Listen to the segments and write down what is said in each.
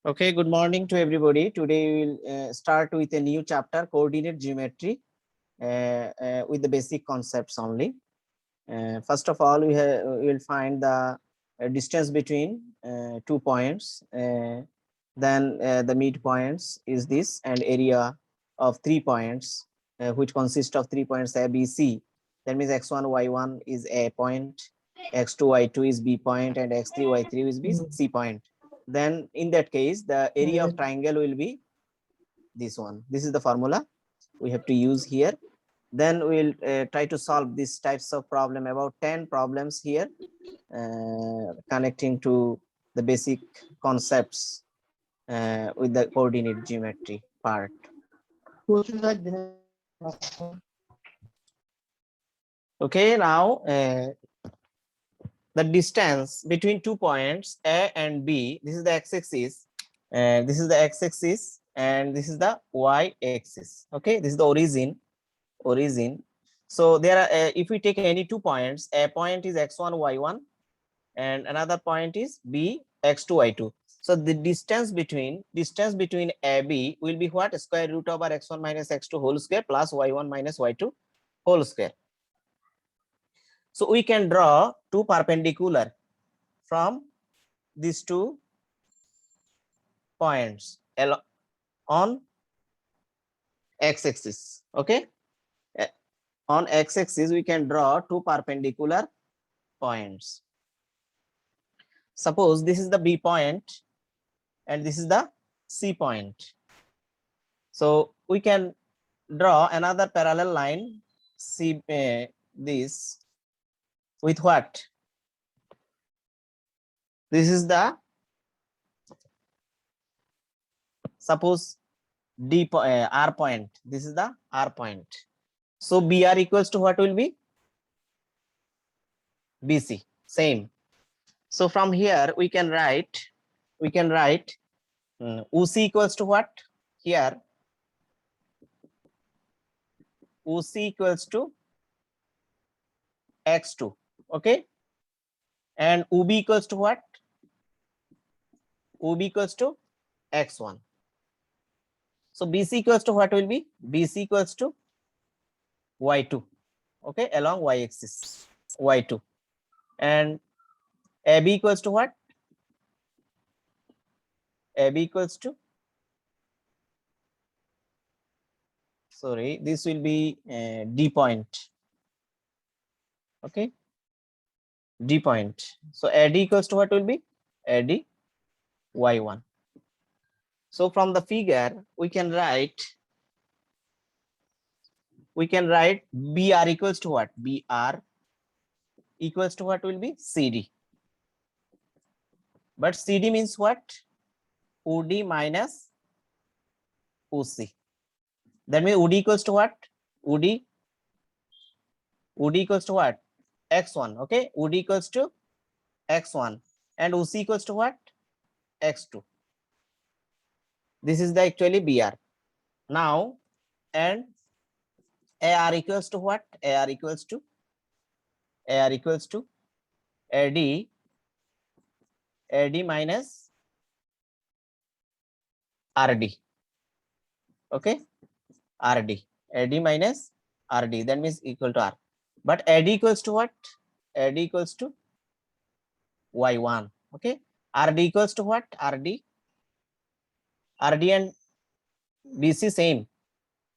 Okay, good morning to everybody. Today we will start with a new chapter, coordinate geometry, with the basic concepts only. First of all, we will find the distance between 2 points. Then the midpoints is this, and area of 3 points, which consist of 3 points A, B, C. That means x1, y1 is A point, x2, y2 is B point, and x3, y3 is B, C point. Then in that case, the area of triangle will be this one. This is the formula we have to use here. Then we'll try to solve these types of problem, about 10 problems here, connecting to the basic concepts with the coordinate geometry part. Okay, now the distance between 2 points A and B, this is the x-axis, this is the x-axis, and this is the y-axis. Okay, this is the origin. So there are, if we take any 2 points, a point is x1, y1, and another point is B, x2, y2. So the distance between AB will be what? Square root over x1 minus x2 whole square plus y1 minus y2 whole square. So we can draw two perpendicular from these 2 points on x-axis. Okay, on x-axis we can draw two perpendicular points. Suppose this is the B point and this is the C point. So we can draw another parallel line, C, this with what? This is the, suppose D R point. This is the R point. So BR equals to what will be? BC. Same. So from here we can write OC equals to what? Here OC equals to x2. Okay, and OB equals to what? OB equals to x1. So BC equals to what will be? BC equals to y2. Okay, along y-axis, y2. And AB equals to what? AB equals to, sorry, this will be D point. Okay, D point. So AD equals to what will be? AD y1. So from the figure we can write BR equals to what? BR equals to what will be? CD. But CD means what? OD minus OC. That means OD equals to what? OD equals to what? X1. Okay, OD equals to X1 and OC equals to what? X2. This is the actually BR. Now, and AR equals to what? AR equals to AD minus RD. Okay, RD. AD minus RD. That means equal to R. But AD equals to what? AD equals to Y1. Okay, RD equals to what? RD and BC same.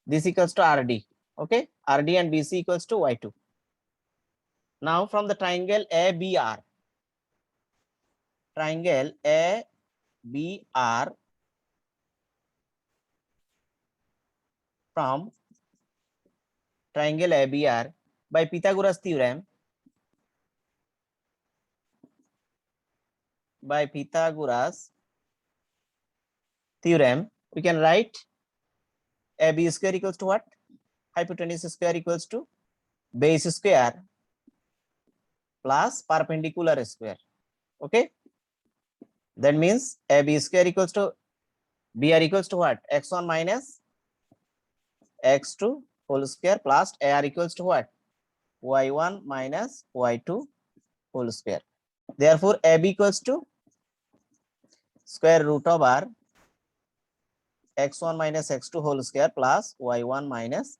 This equals to RD. Okay, RD and BC equals to Y2. Now from the triangle ABR, from triangle ABR by Pythagoras theorem, we can write AB square equals to what? Hypotenuse square equals to base square plus perpendicular square. Okay, that means AB square equals to BR equals to what? X1 minus X2 whole square plus AR equals to what? Y1 minus Y2 whole square. Therefore AB equals to, square root of r x1 minus x2 whole square plus y1 minus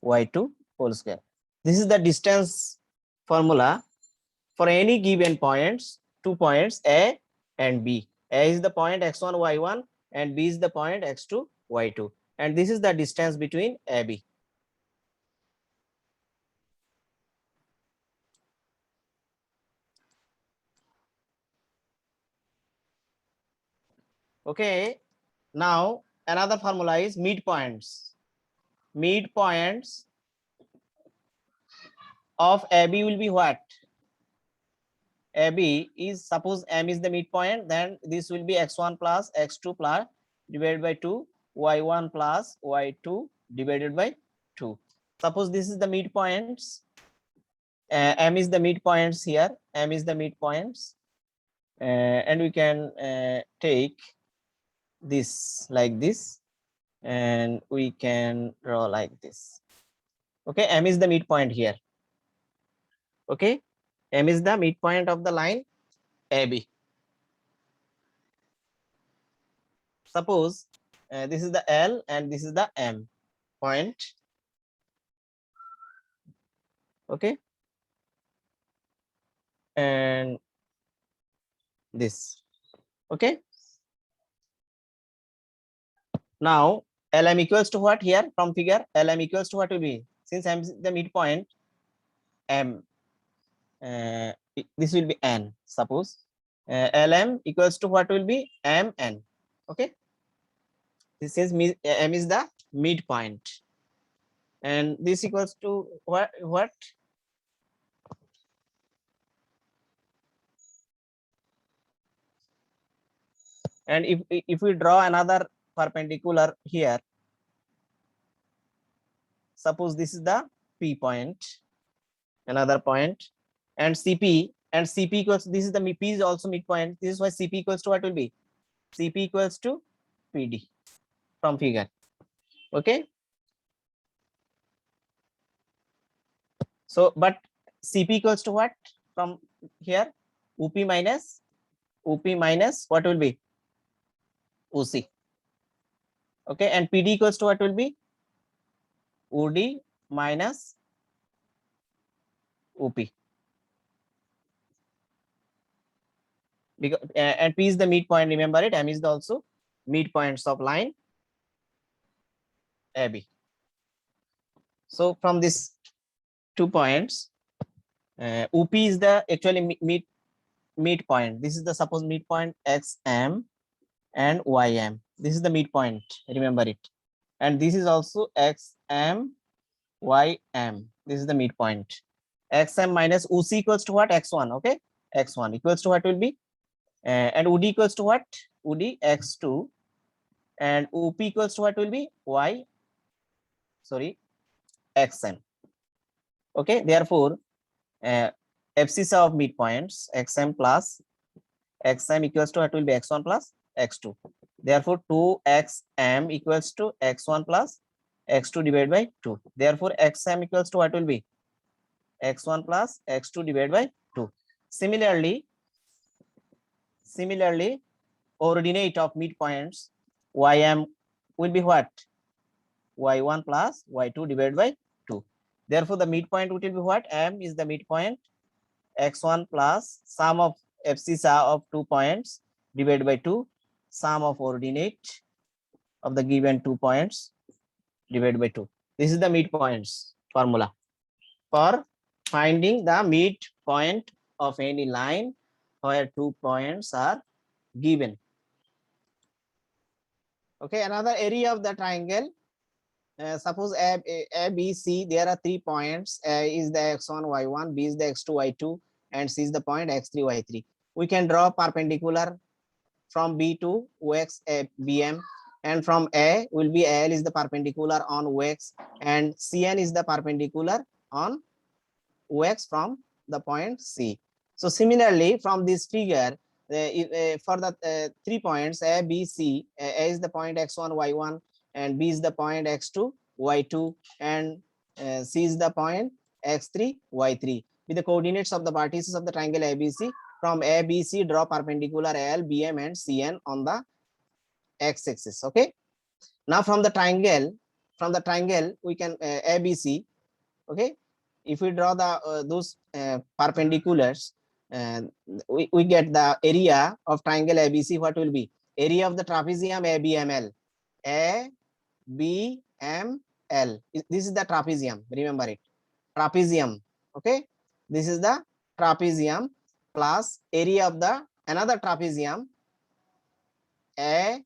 y2 whole square. This is the distance formula for any given points, 2 points A and B. A is the point x1, y1 and B is the point x2, y2. And this is the distance between AB. Okay, now another formula is midpoints. Midpoints of AB will be what? AB is, suppose M is the midpoint, then this will be x1 plus x2 plus divided by 2, y1 plus y2 divided by 2. Suppose this is the midpoints. M is the midpoints here. M is the midpoints. And we can take this like this, and we can draw like this. Okay, M is the midpoint here. Okay, M is the midpoint of the line AB. Suppose this is the L and this is the M point. Okay, and this. Okay, now LM equals to what here from figure? LM equals to what will be? Since M is the midpoint, M, this will be N. Suppose LM equals to what will be? MN. Okay, this is M is the midpoint, and this equals to what? And if we draw another perpendicular here, suppose this is the P point, another point, and CP, and CP equals, this is the P is also midpoint. This is why CP equals to what will be? CP equals to PD from figure. Okay, so but CP equals to what from here? UP minus what will be? OC. Okay, and PD equals to what will be? OD minus OP. Because and P is the midpoint, remember it. M is the also midpoints of line AB. So from this 2 points, OP is the actually midpoint. This is the suppose midpoint XM and YM. This is the midpoint, remember it. And this is also XM, YM. This is the midpoint. XM minus OC equals to what? X1. Okay, X1 equals to what will be? And OD equals to what? OD X2. And OP equals to what will be? XM. Okay, therefore, abscissa of midpoints XM plus XM equals to what will be? X1 plus X2. Therefore, 2XM equals to X1 plus X2 divided by 2. Therefore, XM equals to what will be? X1 plus X2 divided by 2. Similarly, ordinate of midpoints YM will be what? Y1 plus Y2 divided by 2. Therefore, the midpoint will be what? M is the midpoint. X1 plus sum of abscissa of 2 points divided by 2, sum of ordinate of the given 2 points divided by 2. This is the midpoints formula for finding the midpoint of any line where 2 points are given. Okay, another area of the triangle. Suppose A, B, C, there are 3 points. A is the x1, y1, B is the x2, y2, and C is the point x3, y3. We can draw perpendicular from B to OX, BM, and from A will be AL is the perpendicular on OX, and CN is the perpendicular on OX from the point C. So similarly, from this figure, for the 3 points A, B, C, A is the point x1, y1, and B is the point x2, y2, and C is the point x3, y3. With the coordinates of the vertices of the triangle ABC, from A, B, C, draw perpendicular L, BM and CN on the x-axis. Okay. Now from the triangle we can ABC. Okay. If we draw the those perpendiculars, we get the area of triangle ABC. What will be? Area of the trapezium ABML. ABML. This is the trapezium. Remember it. Trapezium. Okay. This is the trapezium plus area of the another trapezium A,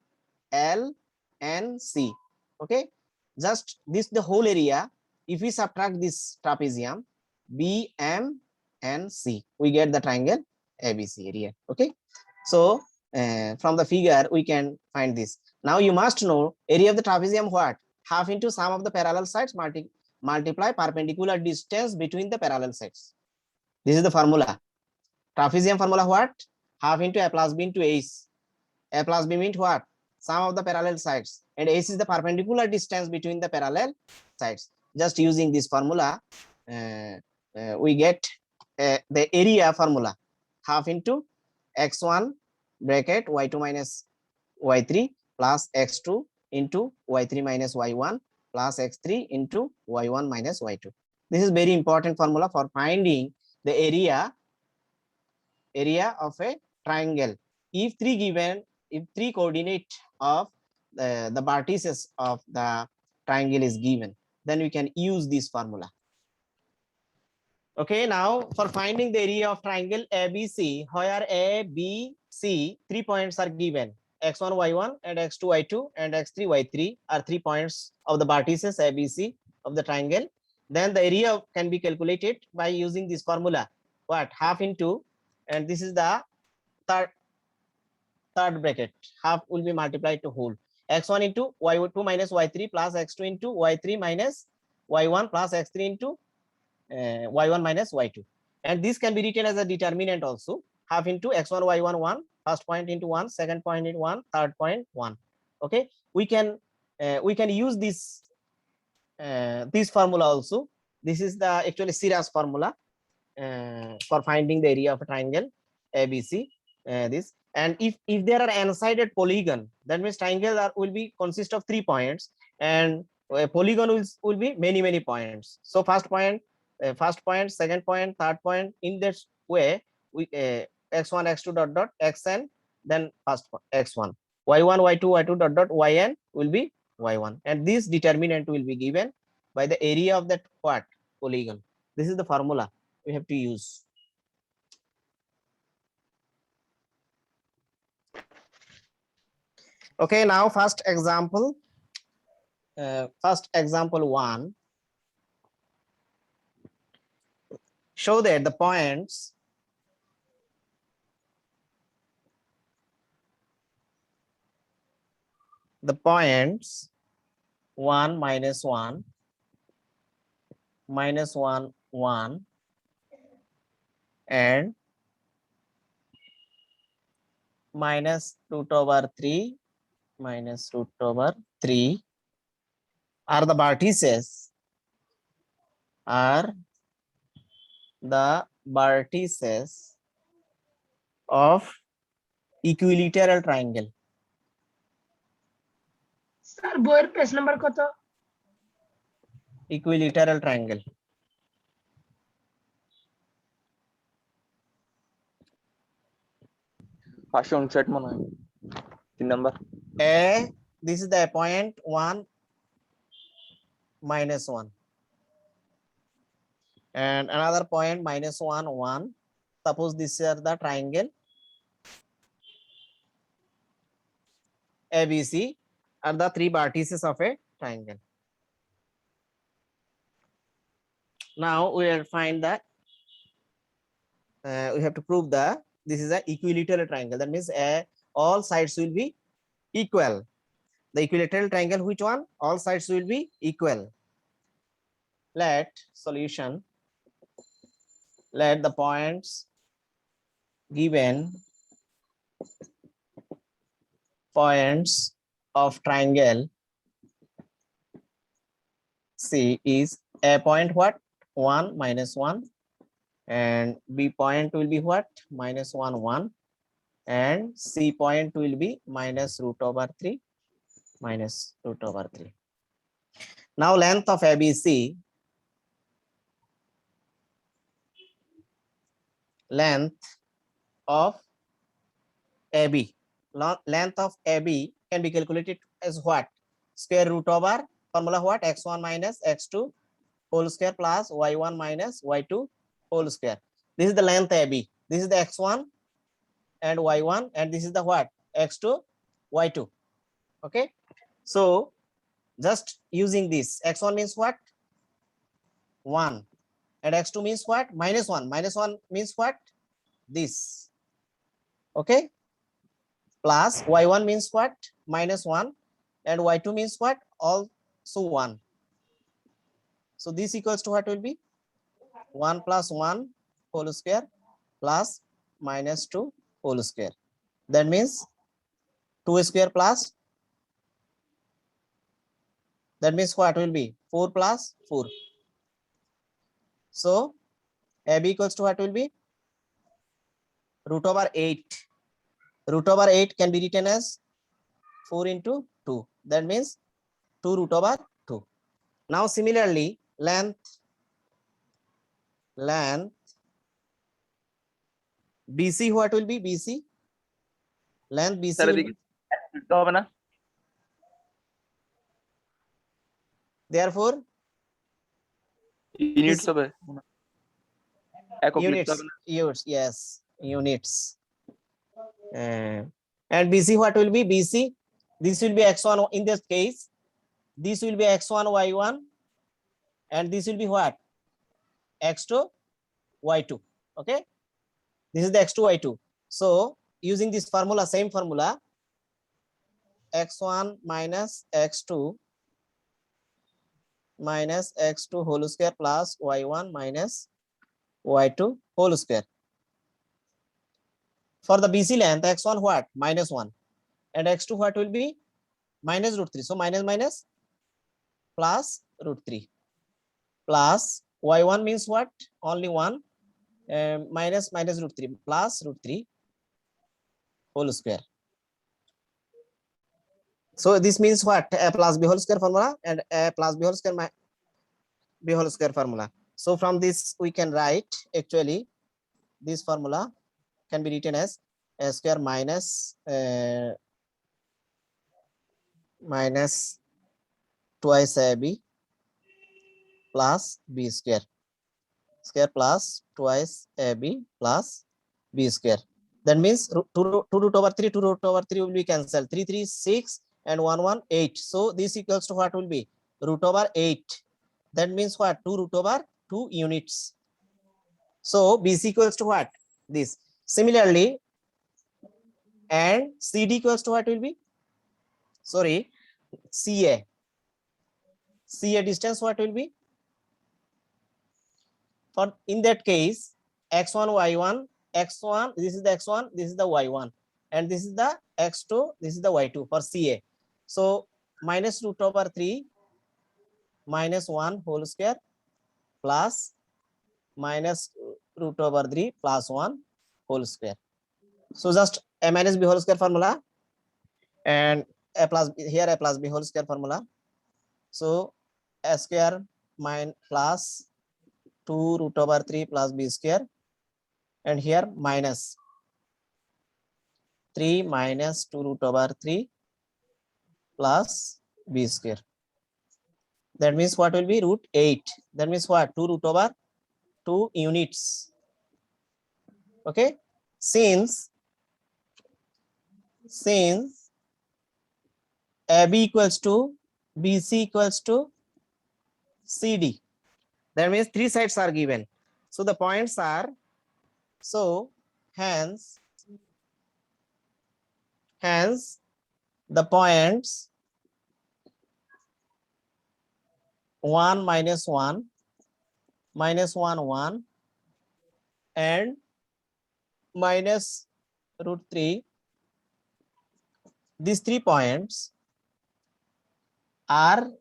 L, and C. Okay. Just this the whole area. If we subtract this trapezium B, M, and C, we get the triangle ABC area. Okay. So from the figure we can find this. Now you must know area of the trapezium what? Half into sum of the parallel sides multiply perpendicular distance between the parallel sides. This is the formula. Trapezium formula what? Half into A plus B into H. A plus B means what? Sum of the parallel sides, and H is the perpendicular distance between the parallel sides. Just using this formula, we get the area formula. Half into x1 bracket y2 minus y3 plus x2 into y3 minus y1 plus x3 into y1 minus y2. This is very important formula for finding the area of a triangle. If three coordinate of the vertices of the triangle is given, then we can use this formula. Okay, now for finding the area of triangle ABC, where A, B, C, 3 points are given, x1, y1 and x2, y2 and x3, y3 are 3 points of the vertices ABC of the triangle. Then the area can be calculated by using this formula. What? Half into, and this is the third bracket, half will be multiplied to whole, x1 into y2 minus y3 plus x2 into y3 minus y1 plus x3 into y1 minus y2, and this can be written as a determinant also. Half into x1 y1 1, first point into 1, second point into 1, third point 1. Okay, we can use this formula also. This is the actually Siraj formula for finding the area of a triangle ABC. This, and if there are n-sided polygon, that means triangle will be consist of 3 points, and a polygon will be many points. So first point, second point, third point. In this way, we x1 x2 dot dot xn, then first x1, y1 y2 y2 dot dot yn will be y1, and this determinant will be given by the area of that what polygon. This is the formula we have to use. Okay, now first example 1. Show that the points the points 1 minus 1 minus 1 1 and minus root over 3 minus root over 3 are the vertices of equilateral triangle. Sir, boyer page number koto? Equilateral triangle. Chat mona hai. 3 number. A, this is the point 1 minus 1 and another point minus 1 1. Suppose this is the triangle ABC are the 3 vertices of a triangle. Now we will find that we have to prove that this is an equilateral triangle. That means all sides will be equal. The equilateral triangle, which one? All sides will be equal. Let solution. Let the points given points of triangle C is a point what? 1 minus 1 and B point will be what? Minus 1, 1, and C point will be minus root over 3, minus root over 3. Now length of ABC, length of AB, length of AB can be calculated as what? Square root over formula what? X1 minus X2 whole square plus Y1 minus Y2 whole square. This is the length AB. This is the X1 and Y1, and this is the what? X2, Y2. Okay. So just using this, X1 means what? 1, and X2 means what? Minus 1. Minus 1 means what? This. Okay. Plus Y1 means what? Minus 1, and Y2 means what? Also 1. So this equals to what will be? 1 plus 1 whole square plus minus 2 whole square. That means 2 square plus, that means what will be? 4 plus 4. So AB equals to what will be? Root over 8. Root over 8 can be written as 4 into 2. That means 2 root over 2. Now similarly, length BC, what will be BC? Length BC Sir, will এদিকে be, লিখতে হবে না? therefore units হবে। একক লিখতে units, হবে না? units, yes, units. And BC, what will be BC? This will be X1 in this case. This will be X1 Y1, and this will be what? X2 Y2. Okay, this is the X2 Y2. So using this formula, same formula, X1 minus X2 minus X2 whole square plus Y1 minus Y2 whole square. For the BC length, X1 what? Minus 1, and X2 what will be? Minus root 3. So minus minus plus root 3 plus Y1 means what? Only 1, minus minus root 3 plus root 3 whole square. So this means what? A plus B whole square formula and A plus B whole square B whole square formula. So from this we can write, actually this formula can be written as A square minus minus twice AB plus B square plus twice AB plus B square. That means 2 root over 3 will be cancelled. 3 3 6 and 1 1 8. So this equals to what will be? Root over 8. That means what? 2 root over 2 units. So BC equals to what? This. Similarly, and CD equals to what will be? Sorry, CA. CA distance what will be? For in that case, X1 Y1, X1, this is the X1, this is the Y1, and this is the X2, this is the Y2 for CA. So minus root over 3 minus 1 whole square plus minus root over 3 plus 1 whole square. So just A minus B whole square formula, and A plus B, here A plus B whole square formula. So A square minus plus 2 root over 3 plus B square, and here minus 3 minus 2 root over 3 plus B square. That means what will be? Root 8. That means what? 2 root over 2 units. Okay, since AB equals to BC equals to CD, that means 3 sides are given. So the points are, so hence the points 1 minus 1 minus 1 1 and minus root 3, these 3 points are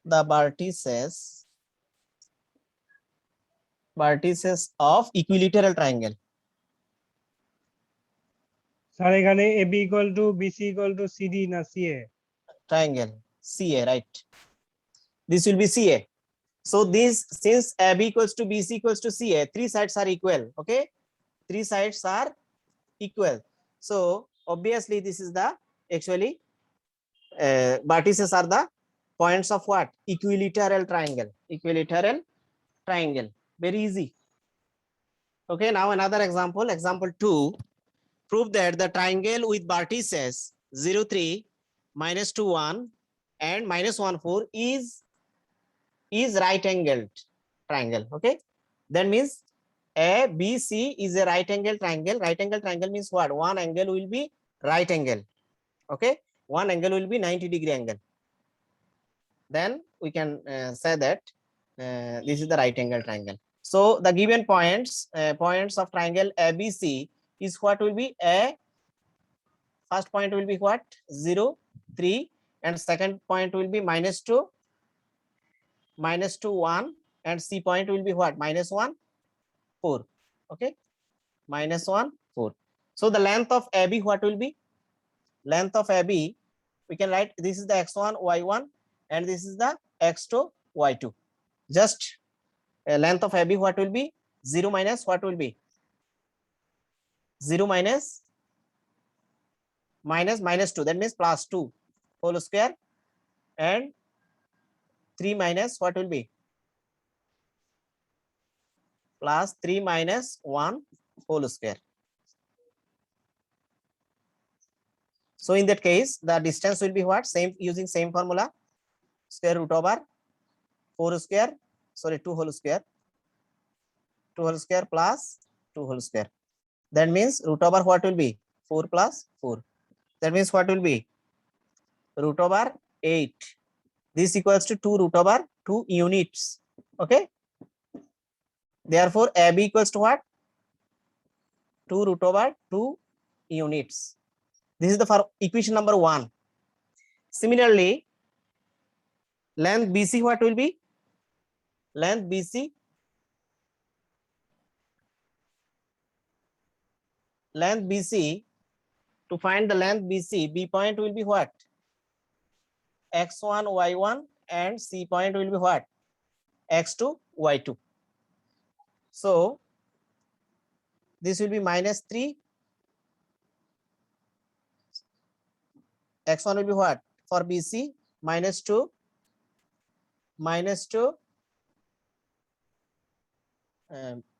the vertices vertices of equilateral triangle. Sir এখানে AB equal to BC equal to CD না CA? Triangle CA, right? This will be CA. So this, since AB equals to BC equals to CA, three sides are equal. Okay, three sides are equal. So obviously this is the actually vertices are the points of what? Equilateral triangle. Equilateral triangle. Very easy. Okay, now another example. Example 2. Prove that the triangle with vertices 0, 3, -2, 1 and -1, 4 is right angled triangle. Okay, that means ABC is a right angle triangle. Right angle triangle means what? One angle will be right angle. Okay, one angle will be 90-degree angle. Then we can say that this is the right angle triangle. So the given points of triangle ABC is what will be a first point will be what? 0, 3, and second point will be -2, 1, and C point will be what? -1, 4. Okay, -1, 4. So the length of AB what will be? Length of AB, we can write this is the x1, y1, and this is the x2, y2. Just length of AB what will be? 0 minus what will be? 0 minus -2, that means +2 whole square, and 3 minus what will be? +3 minus 1 whole square. So in that case, the distance will be what? Same, using same formula, square root over 4 square, sorry, 2 whole square, 2 whole square plus 2 whole square. That means root over what will be? 4 plus 4. That means what will be? Root over 8. This equals to 2 root over 2 units. Okay. Therefore, AB equals to what? 2 root over 2 units. This is the for equation number 1. Similarly, length BC what will be? Length BC, length BC, to find the length BC, B point will be what? X1, Y1, and C point will be what? X2, Y2. So this will be -3. X1 will be what? For BC, -2,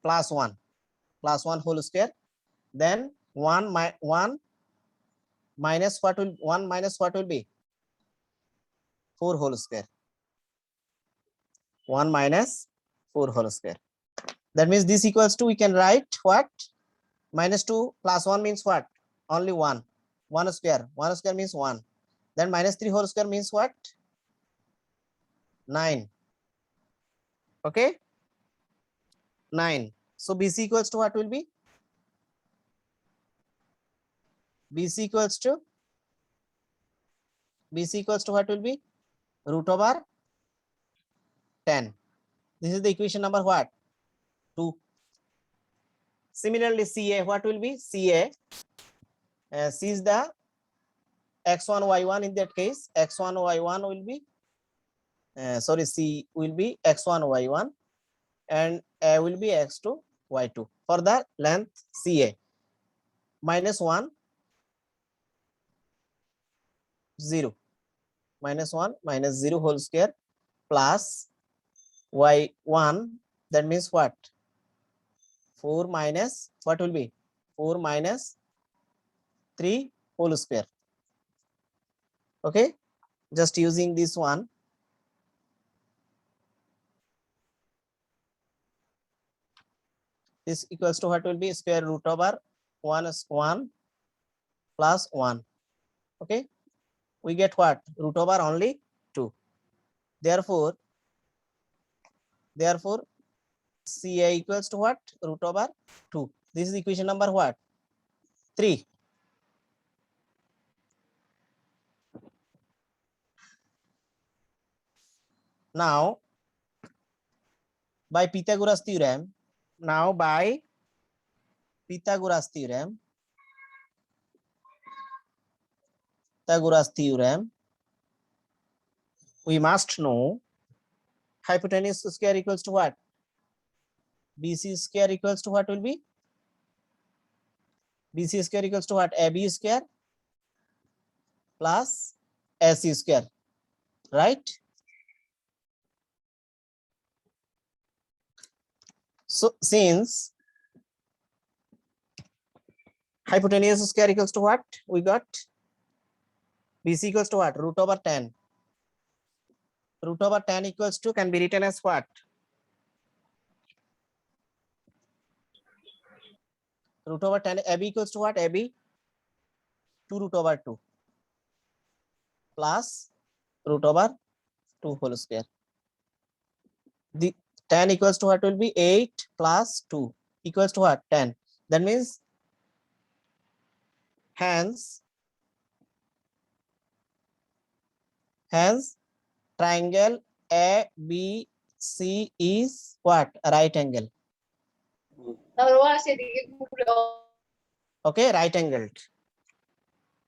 +1 whole square. Then 1 minus what will 1 minus what will be? 4 whole square. 1 minus 4 whole square. That means this equals to, we can write what? -2 plus 1 means what? Only 1. 1 square. 1 square means 1. Then -3 whole square means what? 9. Okay, 9. So BC equals to what will be? BC equals to what will be? Root over 10. This is the equation number what? 2. Similarly, CA what will be? CA, C is the x1, y1. In that case, x1, y1 will be sorry, C will be x1, y1, and A will be x2, y2. For the length CA, -1, 0, -1 minus 0 whole square plus y1, that means what? 4 minus what will be? 4 minus 3 whole square. Okay, just using this one. This equals to what will be? Square root over 1 plus 1. Okay, we get what? Root over only 2. Therefore CA equals to what? Root over 2. This is equation number what? 3. Now, by Pythagoras theorem, now by Pythagoras theorem, we must know hypotenuse square equals to what? BC square equals to what will be? BC square equals to what? AB square plus AC square, right? So since hypotenuse square equals to what? We got BC equals to what? Root over 10. Root over 10 equals to, can be written as what? Root over 10, AB equals to what? AB 2 root over 2 plus root over 2 whole square. The 10 equals to what will be? 8 plus 2 equals to what? 10. That means hence triangle ABC is what? A right angle. Okay, right angled.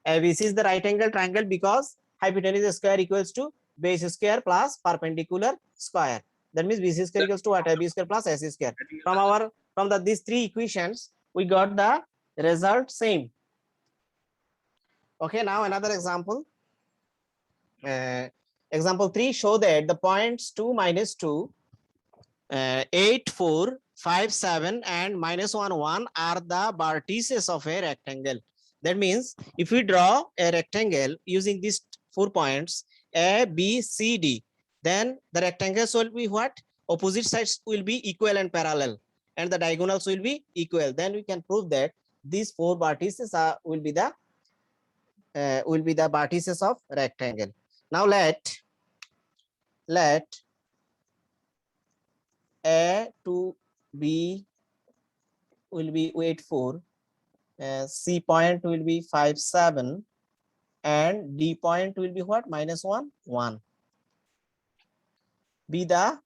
ABC is the right angle triangle because hypotenuse square equals to base square plus perpendicular square. That means BC square equals to what? AB square plus AC square. From these three equations, we got the result same. Okay, now another example. Example 3, show that the points 2, -2, 8, 4, 5, 7 and -1, 1 are the vertices of a rectangle. That means if we draw a rectangle using these 4 points A, B, C, D, then the rectangles will be what? Opposite sides will be equal and parallel, and the diagonals will be equal. Then we can prove that these 4 vertices will be the vertices of rectangle. Now let A to B will be 8, 4, C point will be 5, 7, and D point will be what? -1, 1. Be the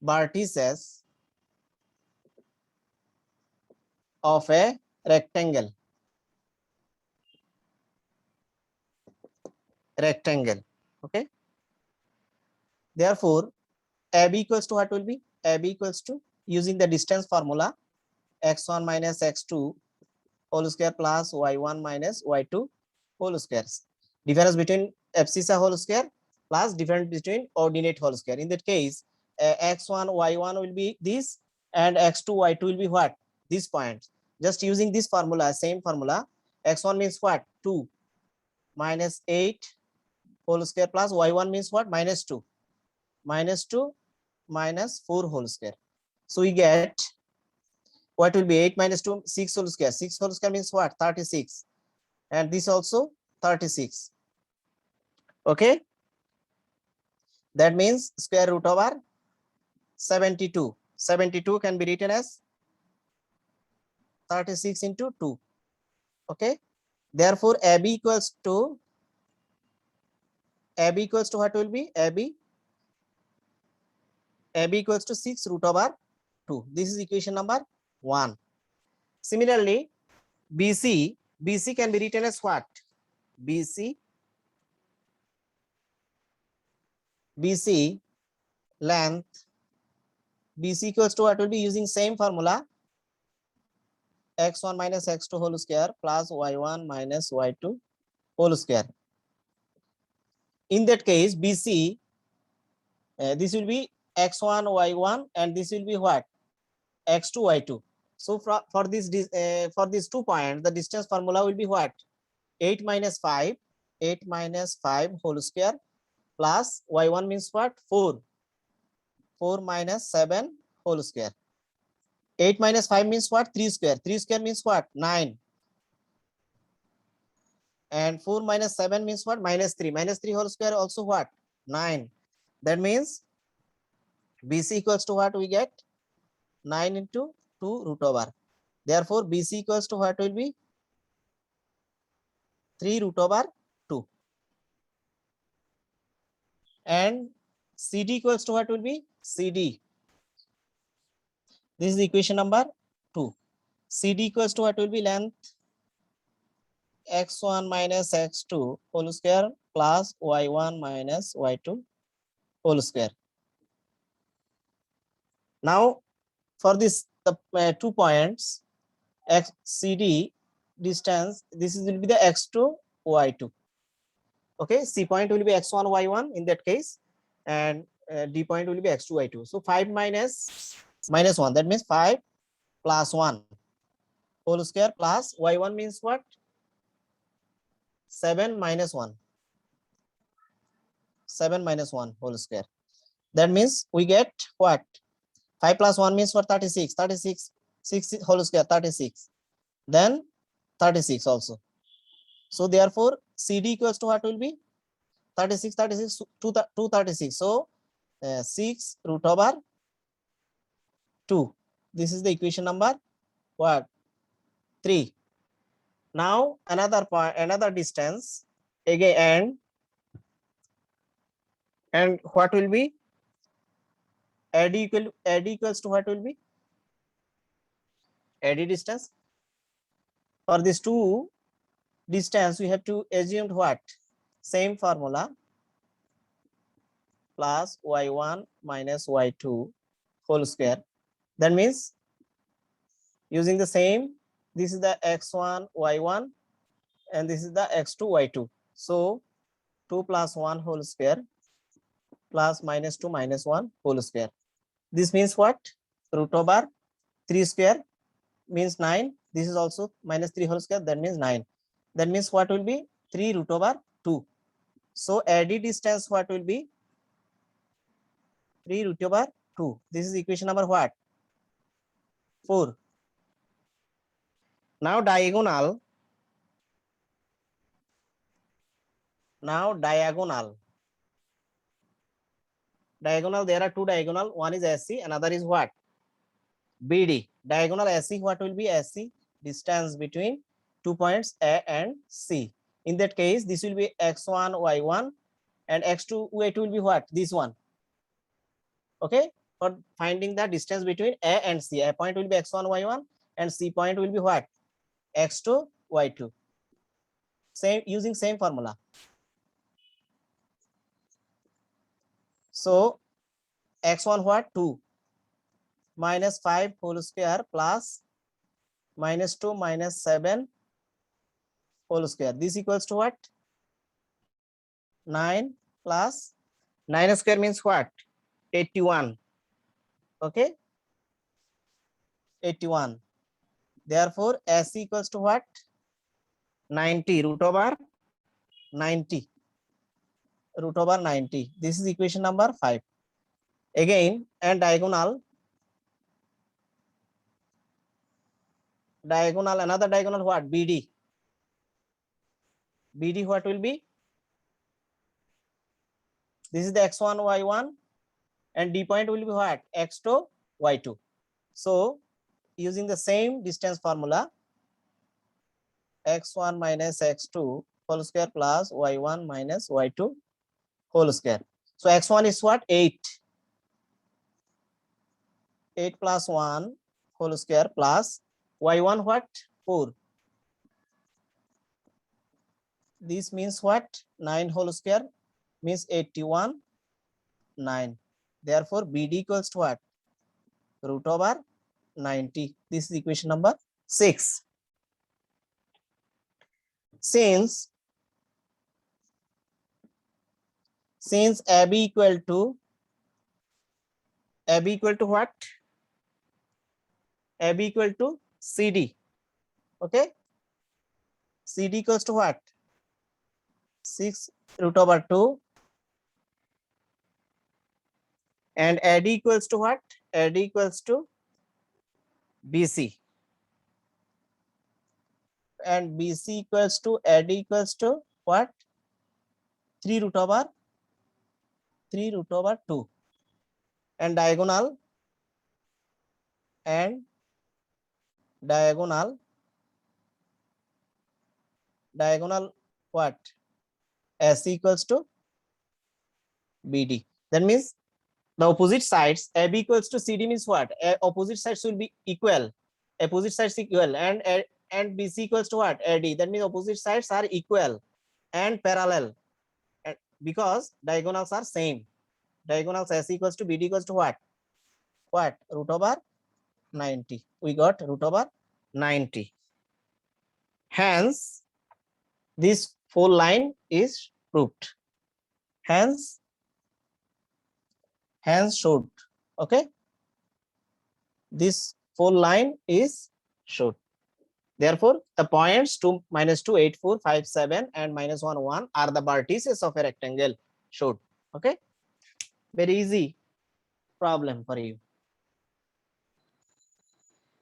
vertices of a rectangle. Okay. Therefore, AB equals to what will be? AB equals to, using the distance formula, x1 minus x2 whole square plus y1 minus y2 whole squares. Difference between abscissa whole square plus difference between ordinate whole square. In that case, x1 y1 will be this, and x2 y2 will be what? This point. Just using this formula, same formula, x1 means what? 2 minus 8 whole square plus y1 means what? -2 minus 4 whole square. So we get what will be 8 minus 2, 6 whole square. 6 whole square means what? 36. And this also 36. Okay. That means square root over 72. 72 can be written as 36 into 2. Okay. Therefore, AB equals to what will be? AB equals to 6 root over 2. This is equation number 1. Similarly, BC can be written as what? BC length, BC equals to what will be, using same formula, x1 minus x2 whole square plus y1 minus y2 whole square. In that case, BC, this will be x1 y1 and this will be what? x2 y2. So for these 2 points, the distance formula will be what? 8 minus 5 whole square plus y1 means what? 4 minus 7 whole square. 8 minus 5 means what? 3 square. 3 square means what? 9. And 4 minus 7 means what? -3. -3 whole square also what? 9. That means BC equals to what we get? 9 into 2 root over. Therefore, BC equals to what will be? 3 root over 2. And CD equals to what will be? CD This is equation number 2. CD equals to what will be length x1 minus x2 whole square plus y1 minus y2 whole square. Now for this the 2 points x CD distance, this is will be the x2 y2. Okay, C point will be x1 y1 in that case, and D point will be x2 y2. So 5 minus 1, that means 5 plus 1 whole square plus y1 means what? 7 minus 1. 7 minus 1 whole square. That means we get what? 5 plus 1 means for 36. 36, 6 whole square, 36. Then 36 also. So therefore, CD equals to what will be? 36, 36, 236. So 6 root over 2. This is the equation number what? 3. Now another point, another distance again, and what will be? AD equals to what will be? AD distance. For these two distance, we have to assume what? Same formula, plus y1 minus y2 whole square. That means using the same, this is the x1 y1 and this is the x2 y2. So 2 plus 1 whole square plus minus 2 minus 1 whole square. This means what? Root over 3 square means 9. This is also minus 3 whole square, that means 9. That means what will be? 3 root over 2. So AD distance what will be? 3 root over 2. This is equation number what? 4. Now diagonal. Now diagonal. Diagonal, there are two diagonal. One is SC, another is what? BD. Diagonal SC, what will be SC? Distance between 2 points A and C. In that case, this will be x1, y1, and x2, y2 will be what? This one. Okay, for finding the distance between A and C, A point will be x1, y1, and C point will be what? X2, y2. Same, using same formula. So x1 what? 2 minus 5 whole square plus minus 2 minus 7 whole square. This equals to what? 9 plus 9 square means what? 81. Okay, 81. Therefore, S equals to what? 90 root over 90. Root over 90. This is equation number 5. Again, and diagonal. Diagonal, another diagonal what? BD. BD what will be? This is the x1, y1, and D point will be what? x2, y2. So, using the same distance formula, x1 minus x2 whole square plus y1 minus y2 whole square. So, x1 is what? 8. 8 plus 1 whole square plus y1 what? 4. This means what? 9 whole square means 81, 9. Therefore, BD equals to what? Root over 90. This is equation number 6. Since AB equal to what? AB equal to CD. Okay. CD equals to what? 6 root over 2. And AD equals to what? AD equals to BC. And BC equals to AD equals to what? 3 root over 2. And diagonal what? S equals to BD. That means the opposite sides AB equals to CD means what? Opposite sides will be equal. Opposite sides equal, and BC equals to what? AD. That means opposite sides are equal and parallel, because diagonals are same. Diagonals AC equals to BD equals to what? What? Root over 90. We got root over 90. Hence, this full line is proved. Hence should. Okay. This full line is should. Therefore, the points 2, -2, 8, 4, 5, 7 and -1, 1 are the vertices of a rectangle. Should. Okay. Very easy problem for you.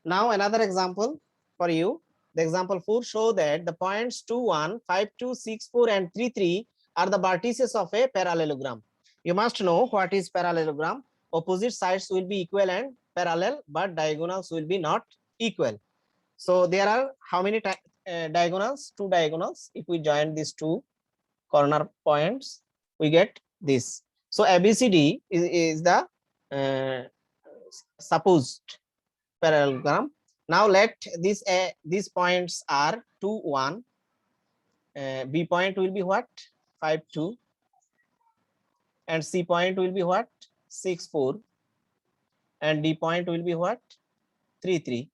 Now another example for you. The example 4 show that the points 2, 1, 5, 2, 6, 4 and 3, 3 are the vertices of a parallelogram. You must know what is parallelogram. Opposite sides will be equal and parallel, but diagonals will be not equal. So there are how many diagonals? 2 diagonals. If we join these 2 corner points, we get this. So ABCD is the supposed parallelogram. Now let these points are 2, 1. B point will be what? 5, 2. And C point will be what? 6, 4. And D point will be what? 3, 3.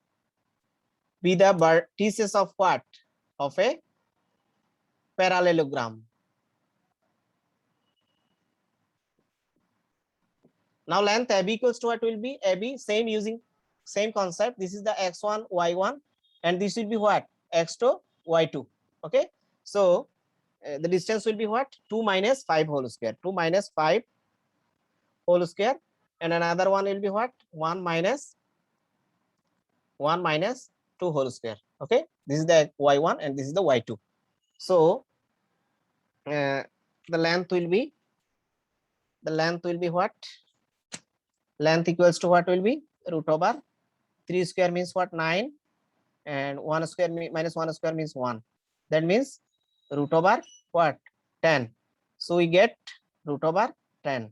Be the vertices of what? Of a parallelogram. Now length AB equals to what will be? AB, same using same concept. This is the x1, y1, and this will be what? x2, y2. Okay. So the distance will be what? 2 minus 5 whole square. 2 minus 5 whole square. And another one will be what? 1 minus 2 whole square. Okay. This is the y1 and this is the y2. So the length will be what? Length equals to what will be? Root over 3 square means what? 9, and 1 square minus 1 square means 1. That means root over what? 10. So we get root over 10.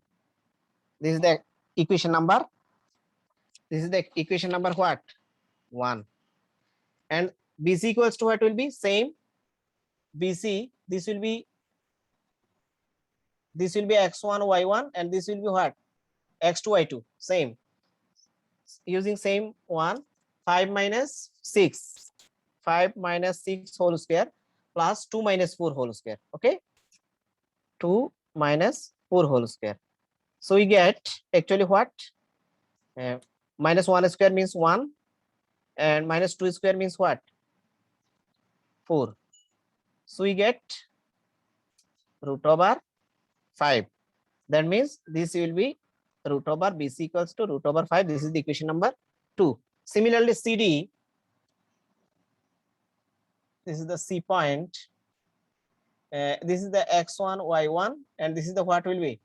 This is the equation number. This is the equation number what? 1. And BC equals to what will be? Same. BC, this will be x1, y1, and this will be what? x2, y2. Same. Using same one. 5 minus 6. 5 minus 6 whole square plus 2 minus 4 whole square. Okay. 2 minus 4 whole square. So we get actually what? Minus 1 square means 1, and minus 2 square means what? 4. So we get root over 5. That means this will be root over BC equals to root over 5. This is the equation number 2. Similarly, CD, this is the C point. This is the x1, y1, and this is the what will be?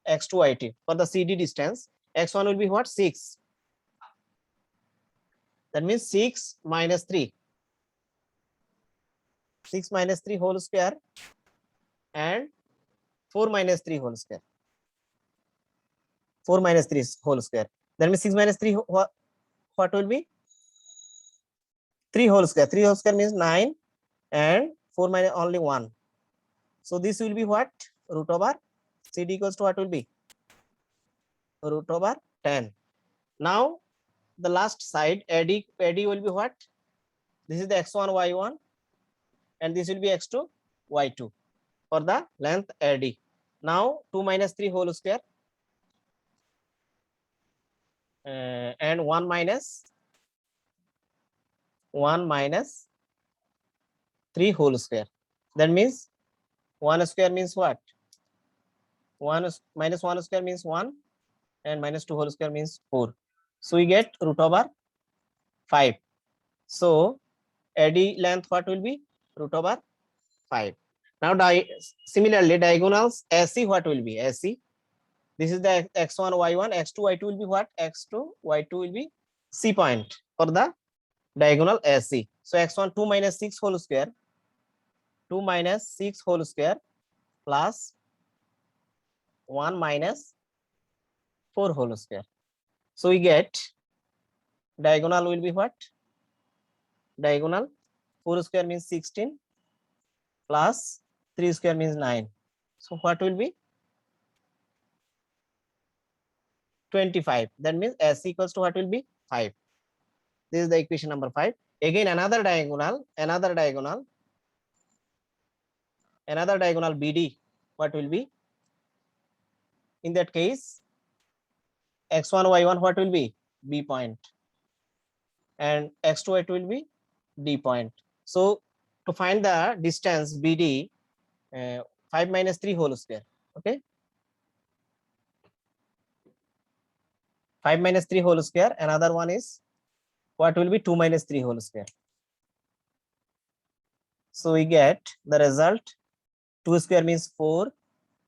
x2, y2. For the CD distance, x1 will be what? 6. That means 6 minus 3. 6 minus 3 whole square and 4 minus 3 whole square. 4 minus 3 whole square. That means 6 minus 3 what will be? 3 whole square. 3 whole square means 9, and 4 minus only 1. So this will be what? Root over CD equals to what will be? Root over 10. Now the last side AD will be what? This is the x1, y1, and this will be x2, y2 for the length AD. Now 2 minus 3 whole square and 1 minus 3 whole square. That means 1 square means what? 1 minus 1 square means 1, and minus 2 whole square means 4. So we get root over 5. So AD length what will be? Root over 5. Now similarly diagonals AC what will be? AC. This is the x1, y1, x2, y2 will be what? x2, y2 will be C point for the diagonal AC. So x1 2 minus 6 whole square. 2 minus 6 whole square plus 1 minus 4 whole square. So we get diagonal will be what? Diagonal 4 square means 16 plus 3 square means 9. So what will be? 25. That means S equals to what will be? 5. This is the equation number 5. Again another diagonal BD. What will be? In that case, x1, y1 what will be? B point. And x2, it will be D point. So to find the distance BD, 5 minus 3 whole square. Okay. 5 minus 3 whole square. Another one is what will be 2 minus 3 whole square. So we get the result 2 square means 4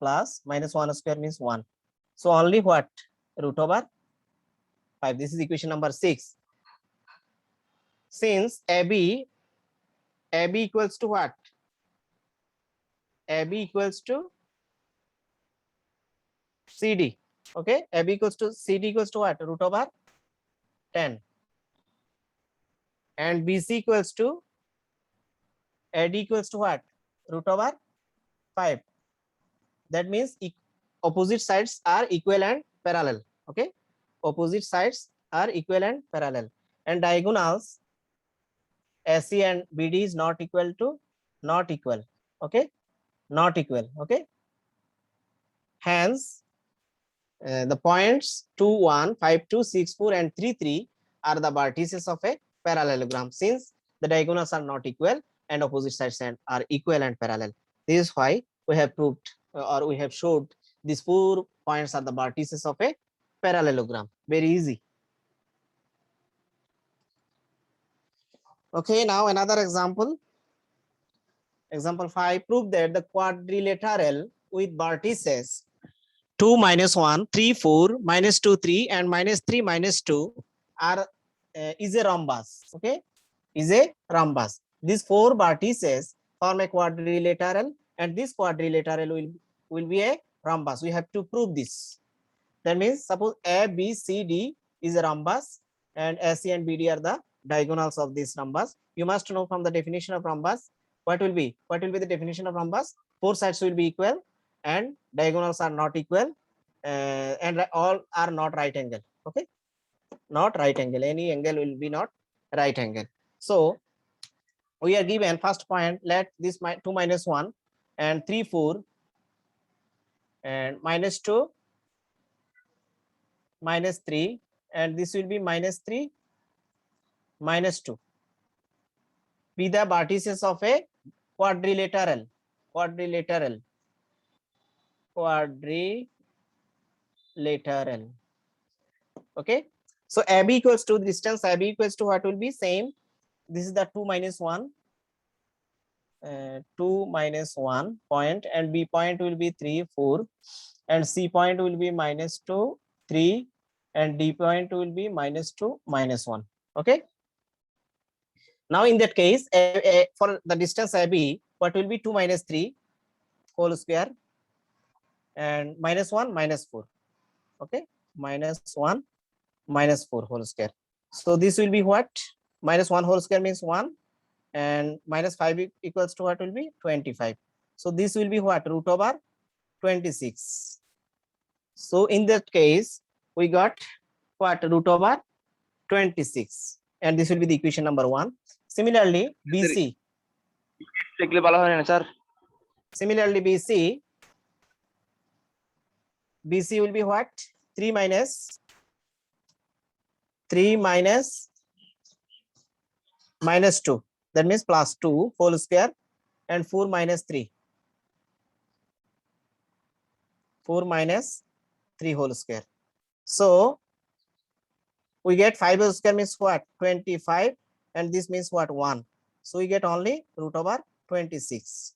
plus minus 1 square means 1. So only what? Root over 5. This is equation number 6. Since AB equals to what? AB equals to CD. Okay, AB equals to CD equals to what? Root over 10. And BC equals to AD equals to what? Root over 5. That means opposite sides are equal and parallel. Okay, opposite sides are equal and parallel. And diagonals AC and BD is not equal to not equal. Okay, not equal. Okay, hence the points 2, 1, 5, 2, 6, 4 and 3, 3 are the vertices of a parallelogram, since the diagonals are not equal and opposite sides are equal and parallel. This is why we have proved or we have showed these 4 points are the vertices of a parallelogram. Very easy. Okay, now another example. Example 5, prove that the quadrilateral with vertices 2, minus 1, 3, 4, minus 2, 3 and minus 3, minus 2 are is a rhombus. Okay, is a rhombus. These 4 vertices form a quadrilateral and this quadrilateral will be a rhombus. We have to prove this. That means suppose A, B, C, D is a rhombus and AC and BD are the diagonals of this rhombus. You must know from the definition of rhombus what will be the definition of rhombus. 4 sides will be equal and diagonals are not equal and all are not right angle. Okay, not right angle. Any angle will be not right angle. So we are given first point, let this 2 minus 1 and 3, 4 and minus 2 minus 3 and this will be minus 3 minus 2 be the vertices of a quadrilateral. Okay, so AB equals to the distance AB equals to what will be same. This is the 2 minus 1 point and B point will be 3, 4 and C point will be minus 2, 3 and D point will be minus 2, minus 1. Okay, now in that case for the distance AB, what will be 2 minus 3 whole square and minus 1 minus 4. Okay, minus 1 minus 4 whole square. So this will be what? Minus 1 whole square means 1 and minus 5 equals to what will be 25. So this will be what? Root over 26. So in that case we got what? Root over 26 and this will be the equation number 1. Similarly BC, BC will be what? 3 minus minus 2, that means plus 2 whole square and 4 minus 3 whole square. So we get 5 whole square means what? 25 and this means what? 1. So we get only root over 26.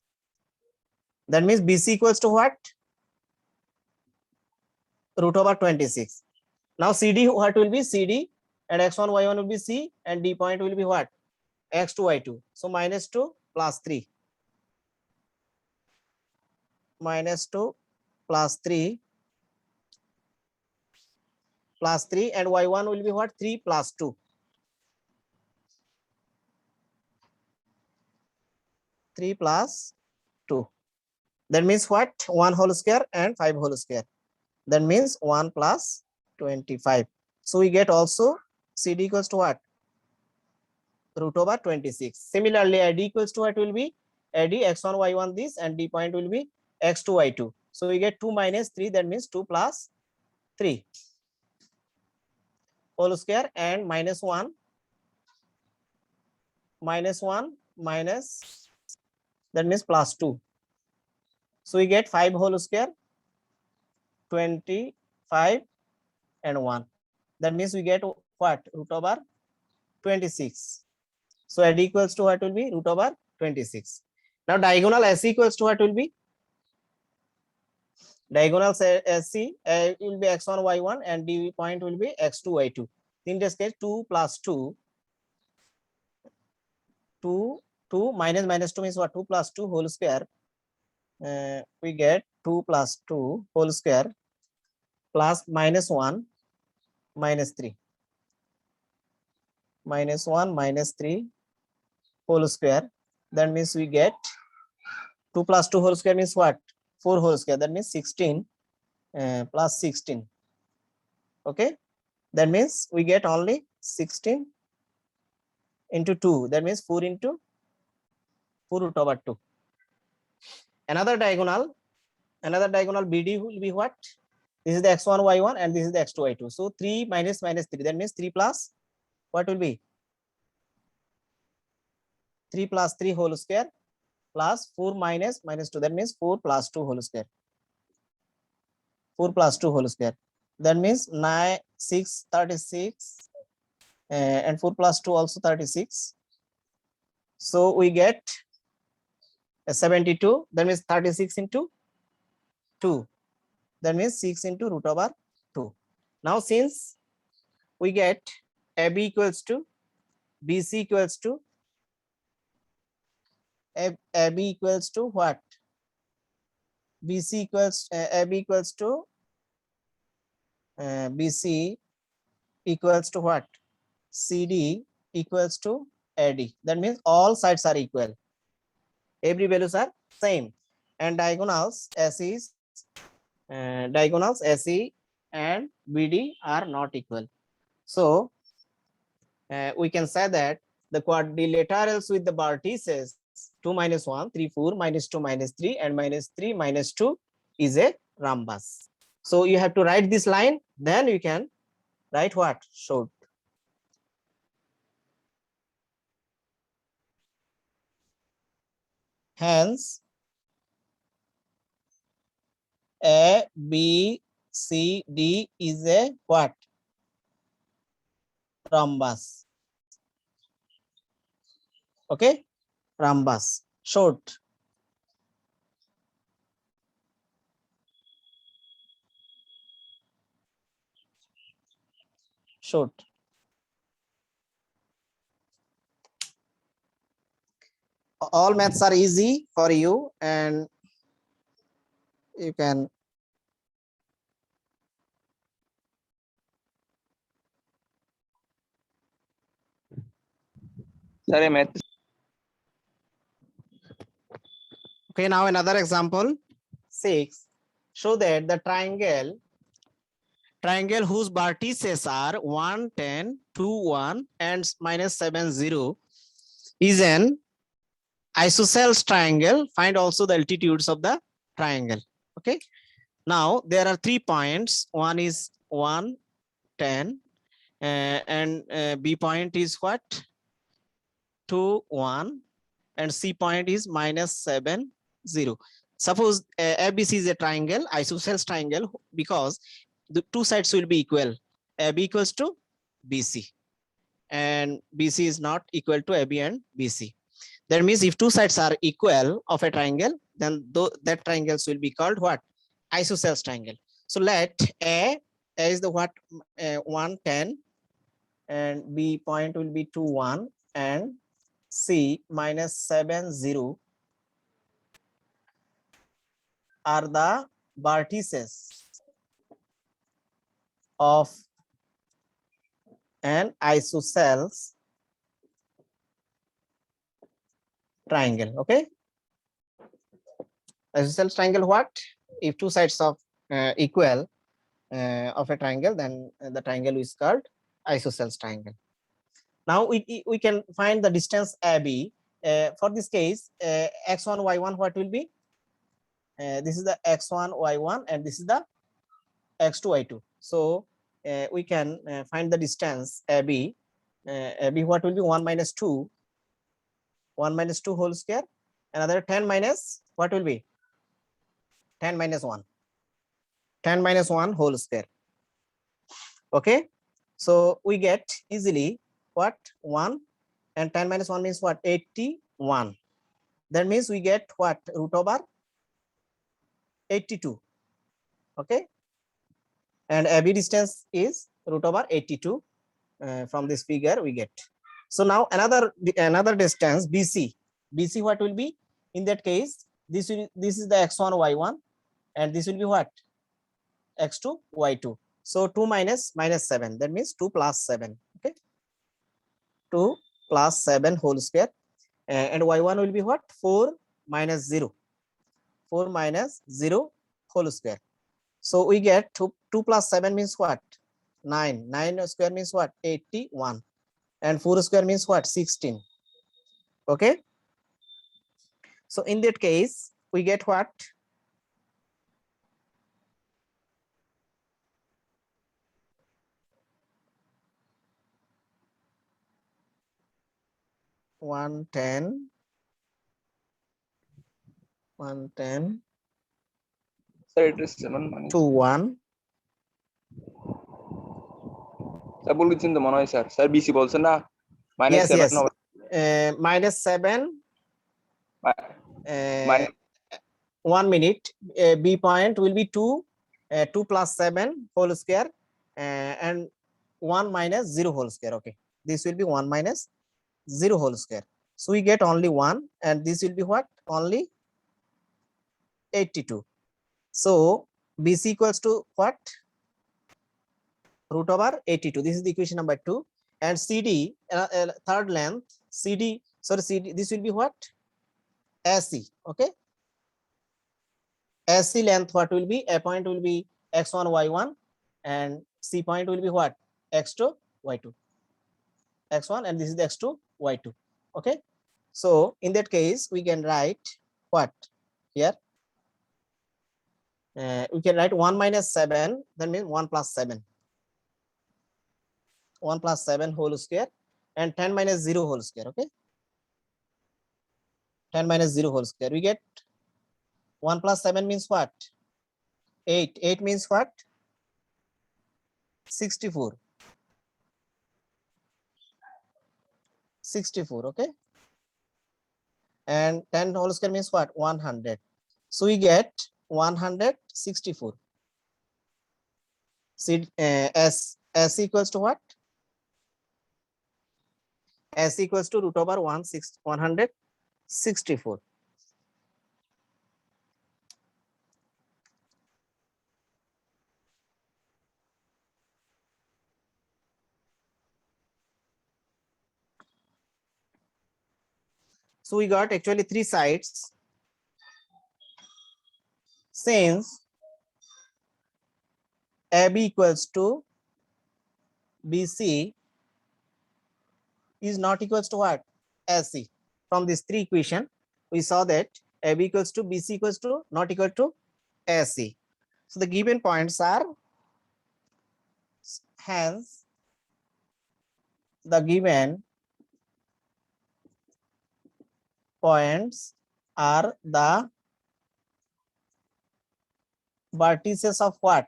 That means BC equals to what? Root over 26. Now CD, what will be? CD and x1 y1 will be C and D point will be what? X2 y2. So minus 2 plus 3 minus 2 plus 3 plus 3, and y1 will be what? 3 plus 2. 3 plus 2. That means what? 1 whole square and 5 whole square. That means 1 plus 25. So we get also CD equals to what? Root over 26. Similarly, AD equals to what will be? AD x1, y1 this, and D point will be x2, y2. So we get 2 minus 3, that means 2 plus 3 whole square, and minus 1 minus, that means plus 2. So we get 5 whole square, 25 and 1. That means we get what? Root over 26. So AD equals to what will be? Root over 26. Now diagonal SC equals to what will be? Diagonal SC will be x1, y1, and D point will be x2, y2. In this case, 2 plus 2, 2 minus 2 means what? 2 plus 2 whole square. We get 2 plus 2 whole square plus minus 1 minus 3. Minus 1 minus 3 whole square. That means we get 2 plus 2 whole square means what? 4 whole square. That means 16 plus 16. Okay. That means we get only 16 into 2. That means 4 into 4 root over 2. Another diagonal BD will be what? This is the x1, y1, and this is the x2, y2. So 3 minus 3. That means 3 plus what will be? 3 plus 3 whole square plus 4 minus 2. That means 4 plus 2 whole square. 4 plus 2 whole square. That means 9, 6, 36, and 4 plus 2 also 36. So we get 72. That means 36 into 2. That means 6 into root over 2. Now since we get AB equals to BC equals to AB equals to what? BC equals AB equals to BC equals to what? CD equals to AD. That means all sides are equal. Every values are same, and diagonals SE and BD are not equal. So we can say that the quadrilaterals with the vertices 2 minus 1, 3, 4, minus 2, minus 3, and minus 3, minus 2 is a rhombus. So you have to write this line, then you can write what? Should. Hence, A, B, C, D is a what? Rhombus. Okay, rhombus. Short. Short. All maths are easy for you, and you can Sir, math. Okay, now another example 6. Show that the triangle whose vertices are 1, 10, 2, 1, and minus 7, 0 is an isosceles triangle. Find also the altitudes of the triangle. Okay. Now there are 3 points. One is 1, 10, and B point is what? 2, 1, and C point is minus 7, 0. Suppose ABC is a triangle, isosceles triangle, because the 2 sides will be equal. AB equals to BC, and BC is not equal to AB and BC. That means if 2 sides are equal of a triangle, then that triangles will be called what? Isosceles triangle. So let A is the what? 1, 10, and B point will be 2, 1, and C minus 7, 0 are the vertices of and isosceles triangle. Okay, isosceles triangle, what if two sides of equal of a triangle, then the triangle is called isosceles triangle. Now we can find the distance AB. For this case, x1 y1 what will be? This is the x1 y1 and this is the x2 y2. So we can find the distance AB. AB what will be? 1 minus 2, 1 minus 2 whole square, another 10 minus what will be? 10 minus 1, 10 minus 1 whole square. Okay, so we get easily what? 1, and 10 minus 1 means what? 81. That means we get what? Root over 82. Okay, and AB distance is root over 82. From this figure we get. So now another distance BC. BC what will be? In that case, this is the x1 y1 and this will be what? x2 y2. So 2 minus 7, that means 2 plus 7. Okay, 2 plus 7 whole square, and y1 will be what? 4 minus 0, 4 minus 0 whole square. So we get 2 plus 7 means what? 9. 9 square means what? 81, and 4 square means what? 16. Okay, so in that case we get what? One ten, 110 sir এটা 7 মানে to 1. Sir বলেছেন তো মনে হয় sir sir BC বলছেন না Yes, -7 yes. হবে Minus 7. মানে 1 minute. B point will be 2. 2 plus 7 whole square, and 1 minus 0 whole square. Okay, this will be 1 minus 0 whole square. So we get only 1, and this will be what? Only 82. So BC equals to what? Root over 82. This is the equation number 2. And CD, third length, CD, this will be what? SC. Okay, SC length what will be? A point will be x1 y1, and C point will be what? x2 y2. X1, and this is the x2 y2. Okay, so in that case we can write what here? We can write 1 minus 7, that means 1 plus 7, 1 plus 7 whole square, and 10 minus 0 whole square. Okay, 10 minus 0 whole square. We get 1 plus 7 means what? 8. 8 means what? 64. 64. Okay, and 10 whole square means what? 100. So we get 164. See, S equals to what? S equals to root over 164. So we got actually 3 sides. Since AB equals to BC is not equals to what? SC. From this 3 equation, we saw that AB equals to BC equals to not equal to SC. So the given points are, hence the given points are the vertices of what?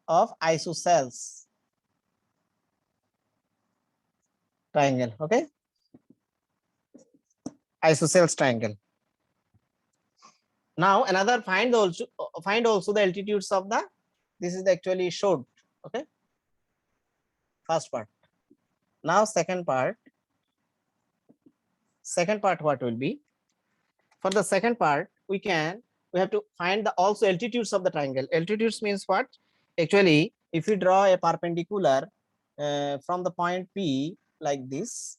Of isosceles triangle. Okay, isosceles triangle. Now another find also the altitudes of the, this is actually showed. Okay, first part. Now second part what will be? For the second part we have to find the also altitudes of the triangle. Altitudes means what? Actually if we draw a perpendicular from the point P like this,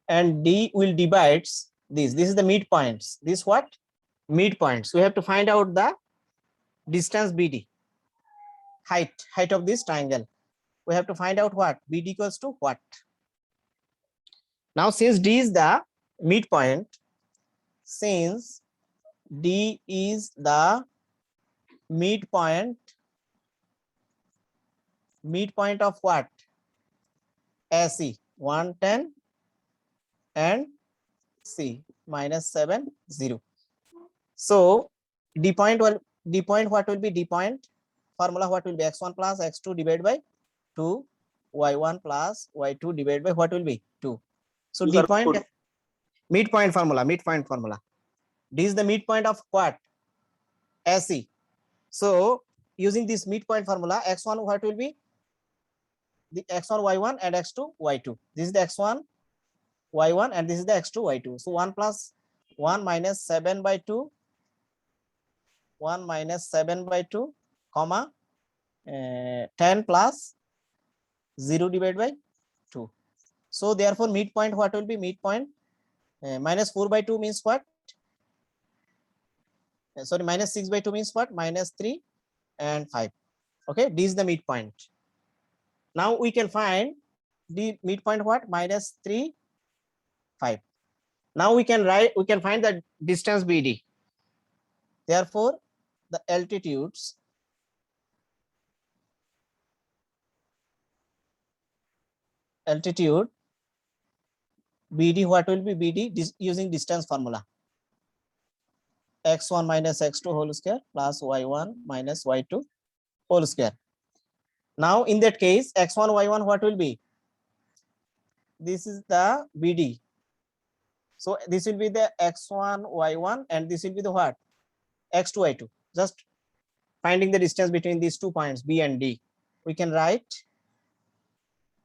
and D will divides this. This is the midpoints. This what? Midpoints. We have to find out the distance BD, height of this triangle. We have to find out what? BD equals to what? Now, since D is the midpoint, since D is the midpoint of what? AC 110 and C minus 7 0. So D point what will be D point? Formula what will be? X1 plus X2 divided by 2, Y1 plus Y2 divided by what will be? 2. So D point, midpoint formula. D is the midpoint of what? AC. So using this midpoint formula, X1 what will be? The X1 Y1 and X2 Y2. This is the X1 Y1 and this is the X2 Y2. So 1 plus 1 minus 7 by 2, 1 minus 7 by 2, comma 10 plus 0 divided by 2. So therefore midpoint what will be? Midpoint minus 4 by 2 means what? Sorry, minus 6 by 2 means what? Minus 3 and 5. Okay, this is the midpoint. Now we can find the midpoint what? Minus 3, 5. Now we can find the distance BD. Therefore, the altitude BD, what will be BD? Using distance formula. X1 minus X2 whole square plus Y1 minus Y2 whole square. Now in that case, X1 Y1 what will be? This is the BD. So this will be the X1 Y1 and this will be the what? X2 Y2. Just finding the distance between these 2 points B and D. We can write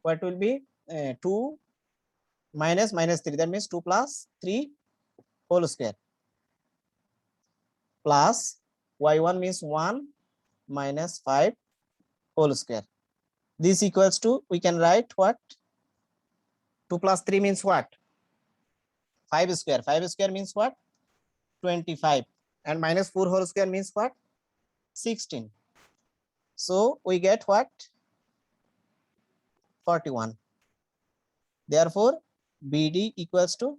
what will be 2 minus 3. That means 2 plus 3 whole square plus Y1 means 1 minus 5 whole square. This equals to, we can write what? 2 plus 3 means what? 5 square. 5 square means what? 25. And minus 4 whole square means what? 16. So we get what? 41. Therefore, BD equals to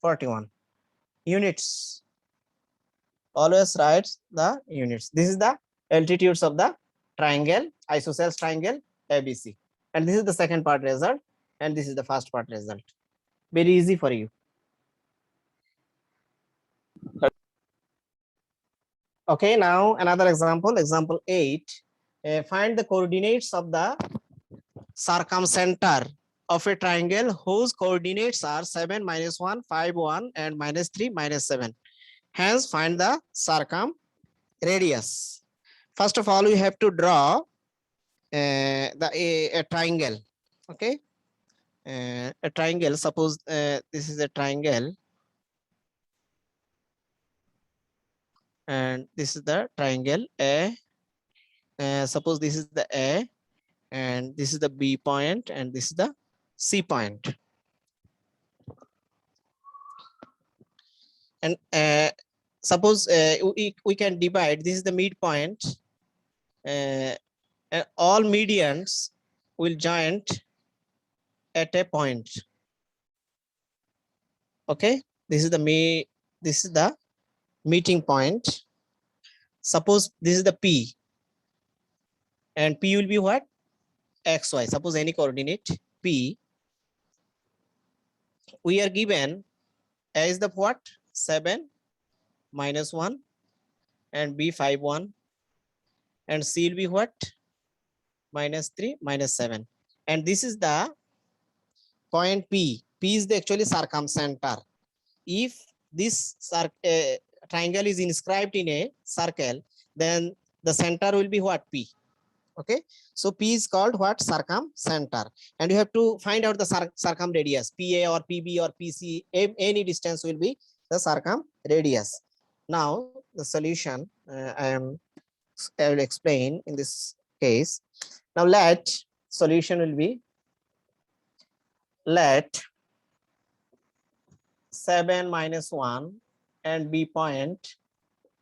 41. Units. Always writes the units. This is the altitudes of the triangle, isosceles triangle ABC. And this is the second part result. And this is the first part result. Very easy for you. Okay, now another example, example 8. Find the coordinates of the circumcenter of a triangle whose coordinates are 7, minus 1, 5, 1, and minus 3, minus 7. Hence, find the circumradius. First of all, we have to draw a triangle. Okay, a triangle. Suppose this is a triangle, and this is the triangle A. Suppose this is the A, and this is the B point, and this is the C point. And suppose we can divide. This is the midpoint. And all medians will join at a point. Okay, this is the meeting point. Suppose this is the P, and P will be what? XY. Suppose any coordinate P. We are given A is the what? 7, minus 1, and B 5, 1, and C will be what? Minus 3, minus 7. And this is the point P. P is the actually circumcenter. If this triangle is inscribed in a circle, then the center will be what? P. Okay, so P is called what? Circumcenter. And you have to find out the circumradius. PA or PB or PC, any distance will be the circumradius. Now the solution I will explain in this case. Now let solution will be, let 7 minus 1 and B point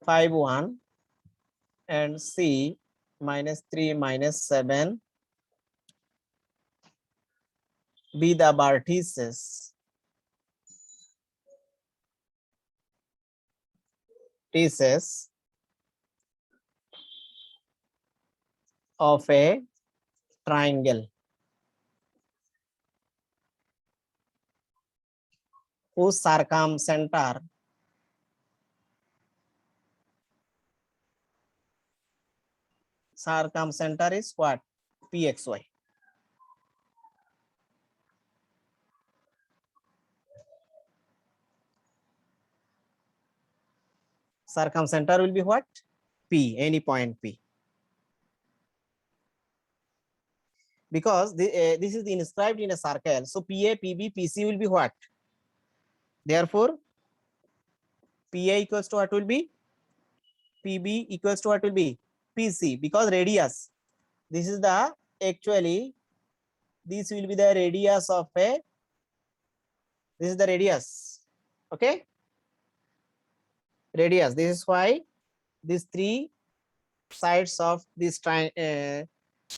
51 and C minus 3 minus 7 be the vertices of a triangle whose circumcenter is what? PXY. Circumcenter will be what? P, any point P. Because this is inscribed in a circle, so PA, PB, PC will be what? Therefore, PA equals to what will be? PB equals to what will be? PC, because radius. This is the, actually, this will be the radius of a, this is the radius. Okay? Radius. This is why these three sides of this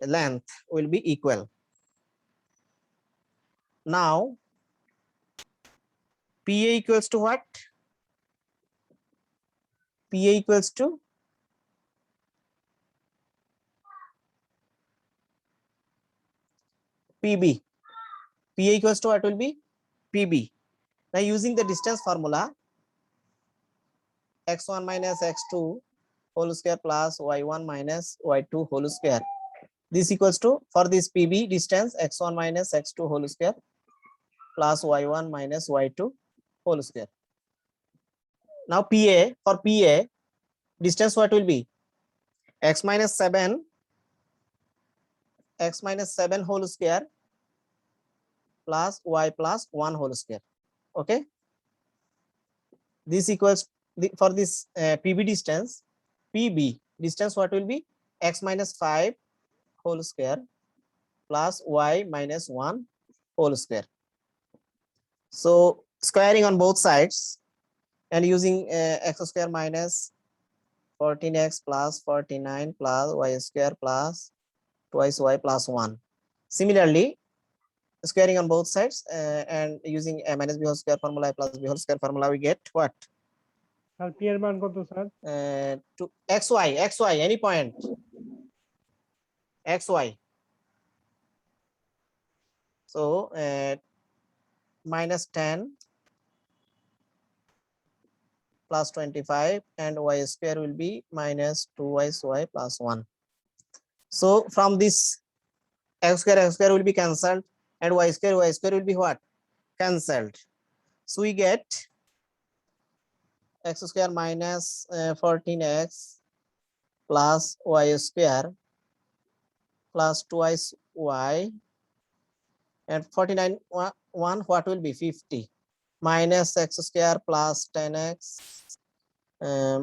length will be equal. Now, PA equals to what? PA equals to PB. PA equals to what will be? PB. Now, using the distance formula, x1 minus x2 whole square plus y1 minus y2 whole square. This equals to, for this PB distance, x1 minus x2 whole square plus y1 minus y2 whole square. Now PA, for PA distance what will be? X minus 7 whole square plus y plus 1 whole square. Okay, this equals for this PB distance, PB distance what will be? X minus 5 whole square plus y minus 1 whole square. So squaring on both sides and using x square minus 14x plus 49 plus y square plus twice y plus 1. Similarly, squaring on both sides and using a minus b whole square formula plus b whole square formula, we get what? Sir P এর মান কত sir? To xy any point xy. So minus 10 plus 25 and y square will be minus 2y plus 1. So from this x square will be cancelled and y square will be what? Cancelled. So we get x square minus 14x plus y square plus twice y and 49 1 what will be 50 minus x square plus 10x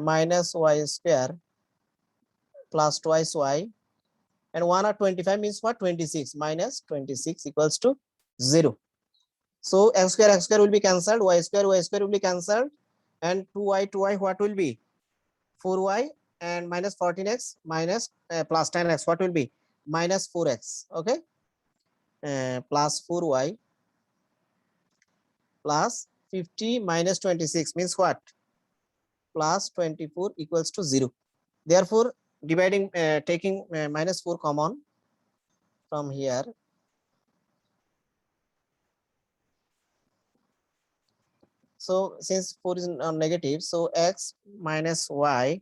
minus y square plus twice y and 1 or 25 means what? 26 minus 26 equals to 0. So x square will be cancelled, y square will be cancelled, and 2y what will be? 4y and minus 14x minus plus 10x what will be? Minus 4x. Okay, plus 4y plus 50 minus 26 means what? Plus 24 equals to 0. Therefore, dividing taking minus 4 common from here, so since 4 is negative, so x minus y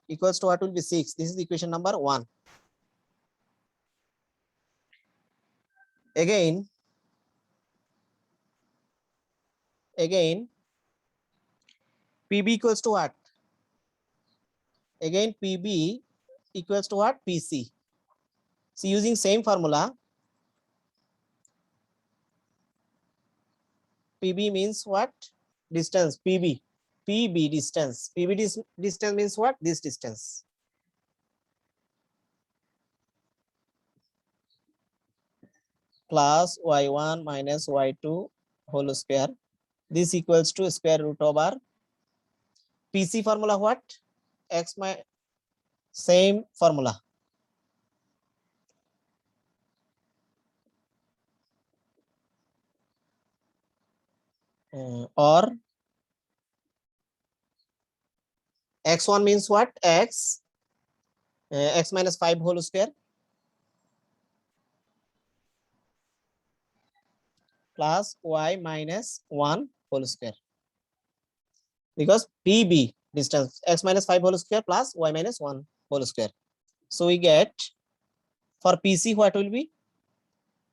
equals to what will be 6. This is equation number 1. Again PB equals to what? Again PB equals to what? PC. So using same formula, PB means what? Distance. PB distance. PB distance means what? This distance. plus y1 minus y2 whole square. This equals to square root over PC formula what? X my same formula. Or x1 means what? X minus 5 whole square plus y minus 1 whole square, because PB distance x minus 5 whole square plus y minus 1 whole square. So we get for PC what will be?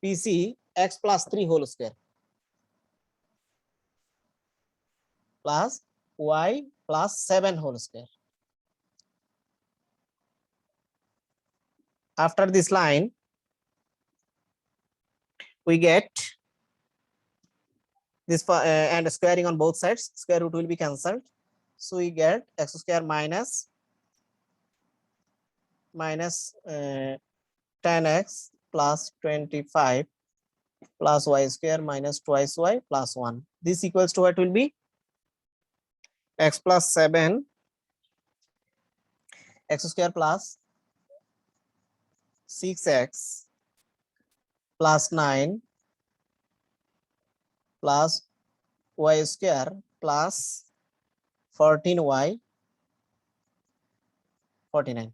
PC x plus 3 whole square plus y plus 7 whole square. After this line, we get this and squaring on both sides, square root will be cancelled. So we get x square minus 10x plus 25 plus y square minus twice y plus 1. This equals to what will be? X plus 7 x square plus 6x plus 9 plus y square plus 14y 49.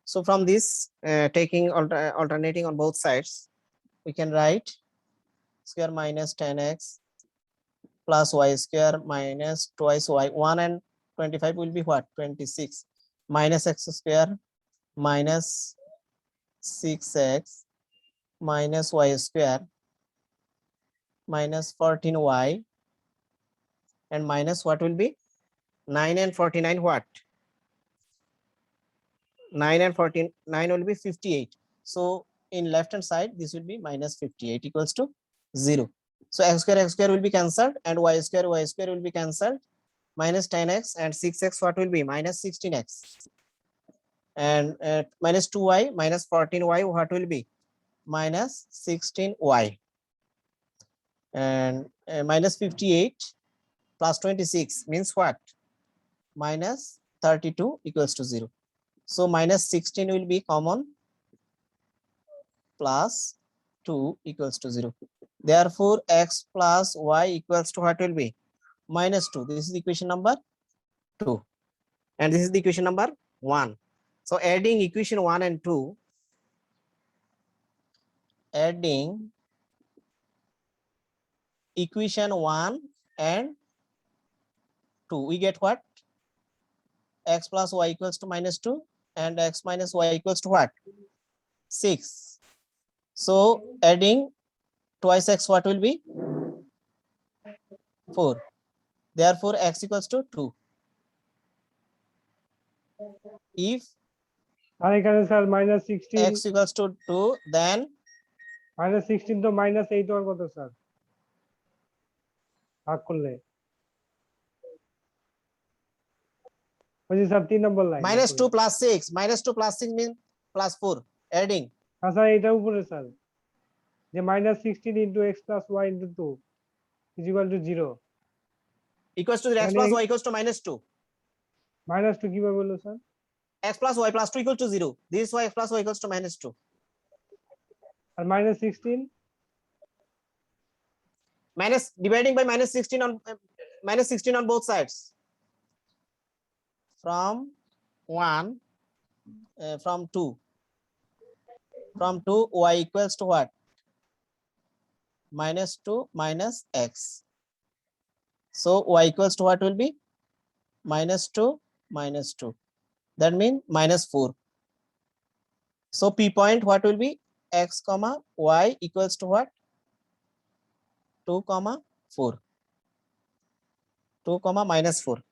So from this, taking alternating on both sides, we can write square minus 10x plus y square minus twice y. 1 and 25 will be what? 26 minus x square minus 6x minus y square minus 14y and minus what will be? 9 and 49 what? 9 and 49 will be 58. So in left hand side, this will be minus 58 equals to 0. So x square will be cancelled and y square will be cancelled. Minus 10x and 6x what will be? Minus 16x. And minus 2y minus 14y what will be? Minus 16y. And minus 58 plus 26 means what? Minus 32 equals to 0. So minus 16 will be common plus 2 equals to 0. Therefore, x plus y equals to what will be? Minus 2. This is the equation number 2. And this is the equation number 1. So adding equation 1 and 2, adding equation 1 and 2, we get what? X plus y equals to minus 2 and x minus y equals to what? 6. So adding twice x what will be? 4. Therefore, x equals to 2. If আর এখানে sir minus 16 x equals to 2, then minus 16 তো minus 8 হওয়ার কত sir ভাগ করলে ওই যে sir 3 নম্বর line minus 2 plus 6. Minus 2 plus 6 means plus 4. Adding. আচ্ছা এটা উপরে স্যার যে minus 16 into x plus y into 2 is equal to 0 Equals to 0. X plus y equals to minus 2. Minus 2 কিভাবে হলো sir X plus y plus 2 equals to 0. This is why x plus y equals to minus 2. আর minus 16 Minus dividing by minus 16 on minus 16 on both sides. From 1, from 2. From 2, y equals to what? Minus 2 minus x. So y equals to what will be? Minus 2 minus 2. That means minus 4. So P point what will be? X comma y equals to what? 2 comma 4. 2 comma minus 4.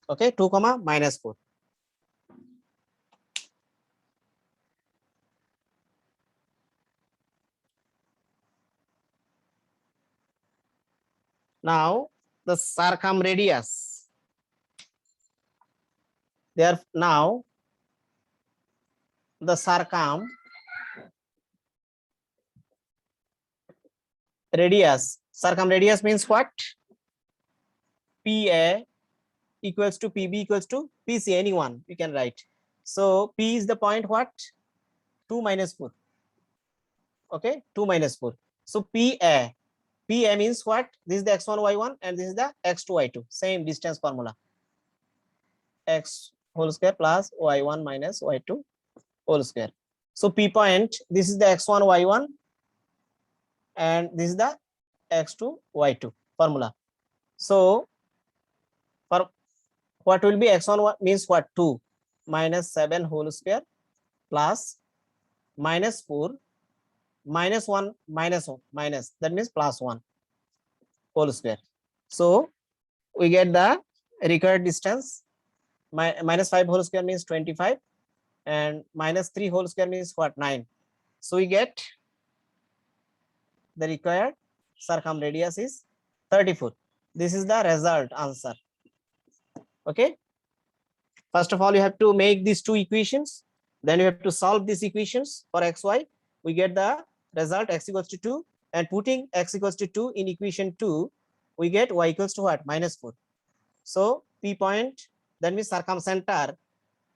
Okay, 2 comma minus 4. Now the circumradius. There now the circum radius. Circumradius means what? PA equals to PB equals to PC, anyone you can write. So P is the point what? 2 minus 4. Okay, 2 minus 4. So PA means what? This is the x1, y1 and this is the x2, y2. Same distance formula. X whole square plus y1 minus y2 whole square. So P point, this is the x1, y1 and this is the x2, y2 formula. So for what will be x1 means what? 2 minus 7 whole square plus minus 4 minus 1 minus 1 minus, that means plus 1 whole square. So we get the required distance. Minus 5 whole square means 25 and minus 3 whole square means what? 9. So we get the required circumradius is 34. This is the result answer. Okay, first of all you have to make these two equations, then you have to solve these equations for xy. We get the result x equals to 2, and putting x equals to 2 in equation 2 we get y equals to what? Minus 4. So P point, that means circumcenter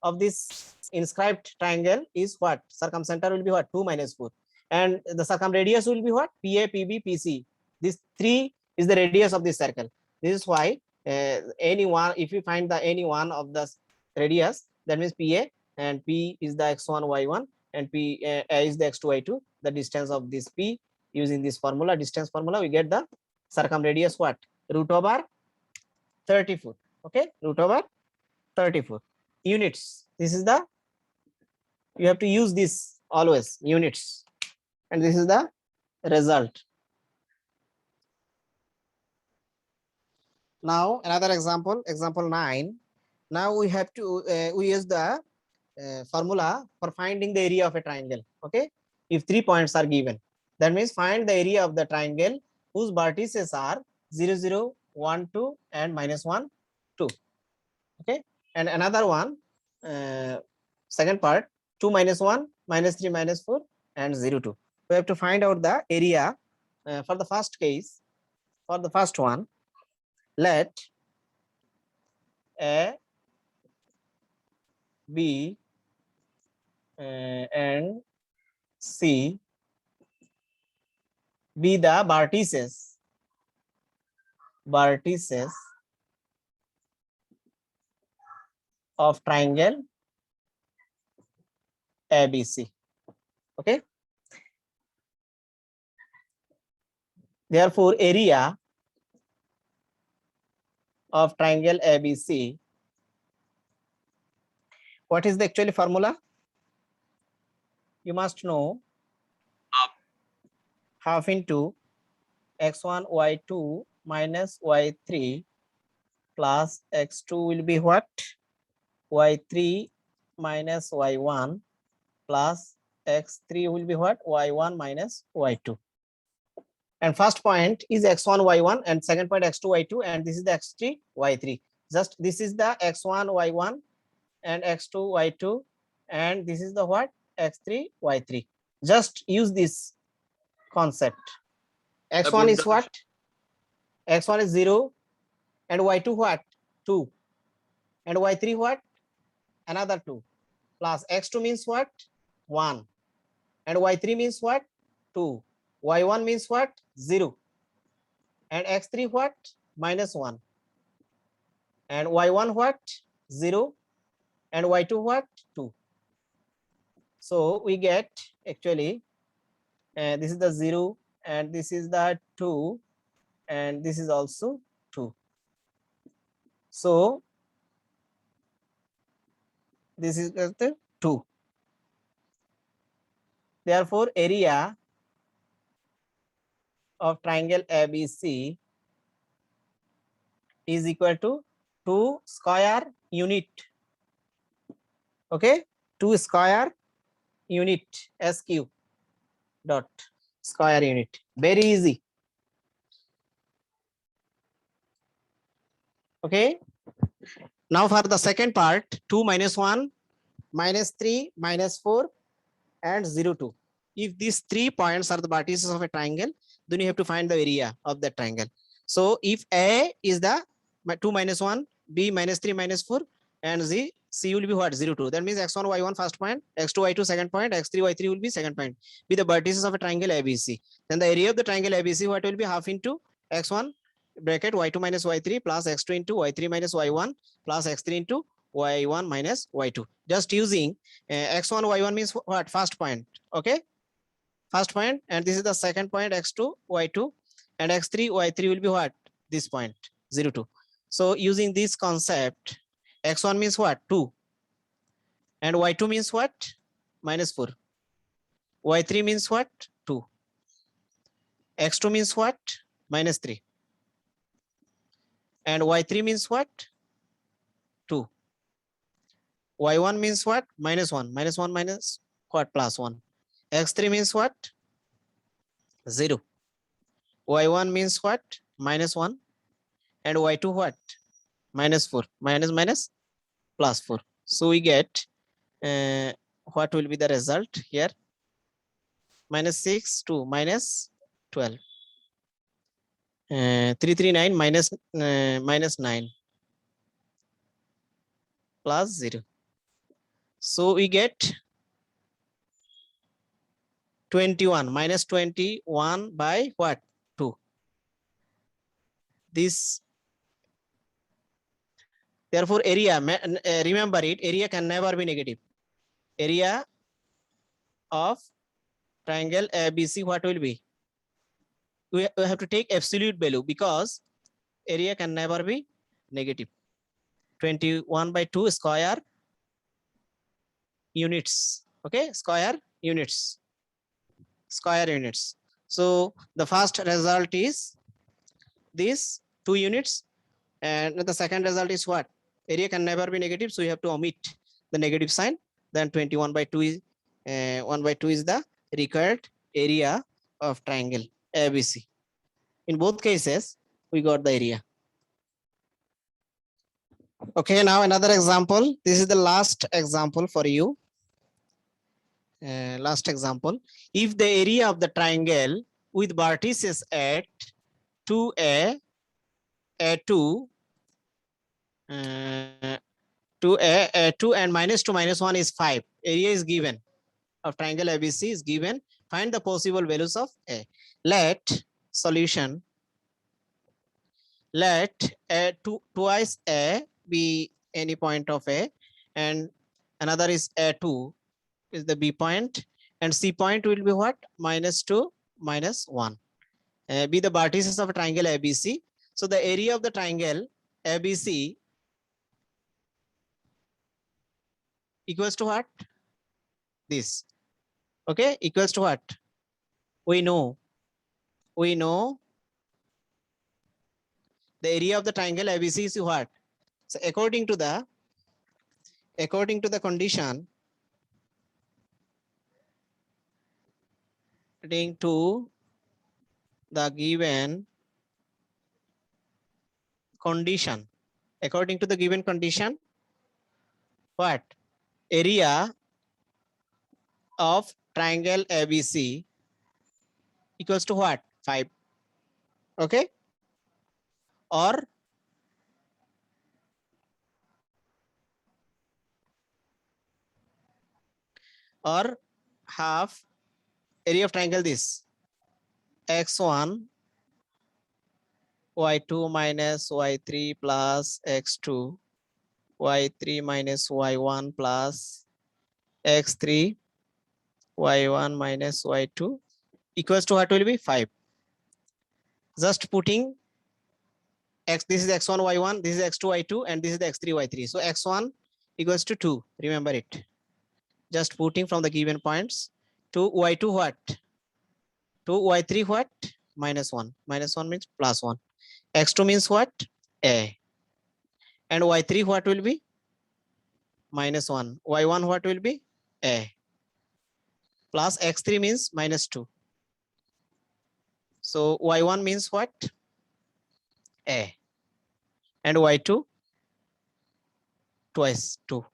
of this inscribed triangle is what? Circumcenter will be what? 2 minus 4, and the circumradius will be what? PA, PB, PC. This 3 is the radius of this circle. This is why any one, if you find the any one of the radius, that means PA, and P is the x1, y1 and P is the x2, y2, the distance of this P, using this formula, distance formula, we get the circumradius what? Root over 34. Okay, root over 34 units. This is the, you have to use this always, units, and this is the result. Now another example, example 9. Now we have to we use the formula for finding the area of a triangle. Okay, if 3 points are given, that means find the area of the triangle whose vertices are 0, 0, 1, 2 and minus 1, 2. Okay, and another one, second part, 2 minus 1 minus 3 minus 4 and 0, 2. We have to find out the area. For the first case, for the first one, let A, B and C be the vertices of triangle ABC. Okay, therefore area of triangle ABC, what is the actually formula? You must know half into x1 y2 minus y3 plus x2 will be what? Y3 minus y1 plus x3 will be what? Y1 minus y2. And first point is x1 y1 and second point x2 y2, and this is the x3 y3. Just this is the x1 y1 and x2 y2, and this is the what? X3 y3. Just use this concept. X1 is what? X1 is 0 and y2 what? 2 and y3 what? Another 2 plus x2 means what? 1 and y3 means what? 2. Y1 means what? 0 and x3 what? Minus 1 and y1 what? 0 and y2 what? 2. So we get actually this is the 0 and this is the 2 and this is also 2. So this is the 2. Therefore area of triangle ABC is equal to 2 square unit. Okay, 2 square unit SQ dot square unit. Very easy. Okay, now for the second part, 2 minus 1 minus 3 minus 4 and 0, 2. If these 3 points are the vertices of a triangle, then you have to find the area of that triangle. So if A is the 2 minus 1, B minus 3 minus 4, and C will be what? 0, 2. That means x1, y1 first point, x2, y2 second point, x3, y3 will be second point. Be the vertices of a triangle ABC. Then the area of the triangle ABC, what will be? Half into x1 bracket y2 minus y3 plus x2 into y3 minus y1 plus x3 into y1 minus y2. Just using x1, y1 means what? First point. Okay. First point, and this is the second point, x2, y2, and x3, y3 will be what? This point, 0, 2. So using this concept, x1 means what? 2. And y2 means what? Minus 4. Y3 means what? 2. X2 means what? Minus 3. And y3 means what? 2. Y1 means what? Minus 1. Minus 1 minus what? Plus 1. X3 means what? 0. Y1 means what? Minus 1. And y2 what? Minus 4. Minus minus plus 4. So we get what will be the result here? Minus 6 to minus 12. 339 minus 9 plus 0. So we get 21 minus 21 by what? 2. This, therefore area, remember it, area can never be negative. Area of triangle ABC, what will be? We have to take absolute value because area can never be negative. 21 by 2 square units. Okay, square units. Square units. So the first result is this 2 units, and the second result is what? Area can never be negative, so you have to omit the negative sign. Then 21 by 2 is 1 by 2 is the required area of triangle ABC. In both cases, we got the area. Okay, now another example. This is the last example for you. Last example. If the area of the triangle with vertices at 2A, A2, 2A, A2 and minus 2 minus 1 is 5. Area is given of triangle ABC is given. Find the possible values of A. Let solution, let twice A be any point of A, and another is A2 is the B point, and C point will be what? Minus 2 minus 1. Be the vertices of a triangle ABC. So the area of the triangle ABC equals to what? This. Okay, equals to what? We know the area of the triangle ABC is what? So according to the condition, according to the given condition, according to the given condition, what? Area of triangle ABC equals to what? 5. Okay, or half area of triangle this x1 y2 minus y3 plus x2 y3 minus y1 plus x3 y1 minus y2 equals to what will be? 5. Just putting x, this is x1 y1, this is x2 y2, and this is the x3 y3. So x1 equals to 2. Remember it. Just putting from the given points. 2 y2 what? 2 y3 what? Minus 1. Minus 1 means plus 1. X2 means what? A. And y3 what will be? Minus 1. Y1 what will be? A. Plus x3 means minus 2. So y1 means what? A. And y2 twice 2.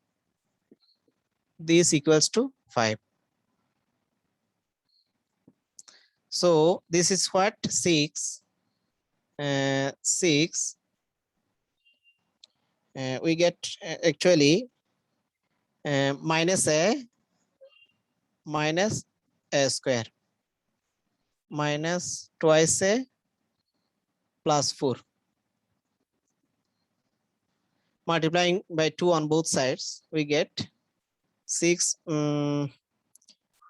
This equals to 5. So this is what 6. 6. We get actually minus a square minus twice a plus 4. Multiplying by 2 on both sides, we get 6.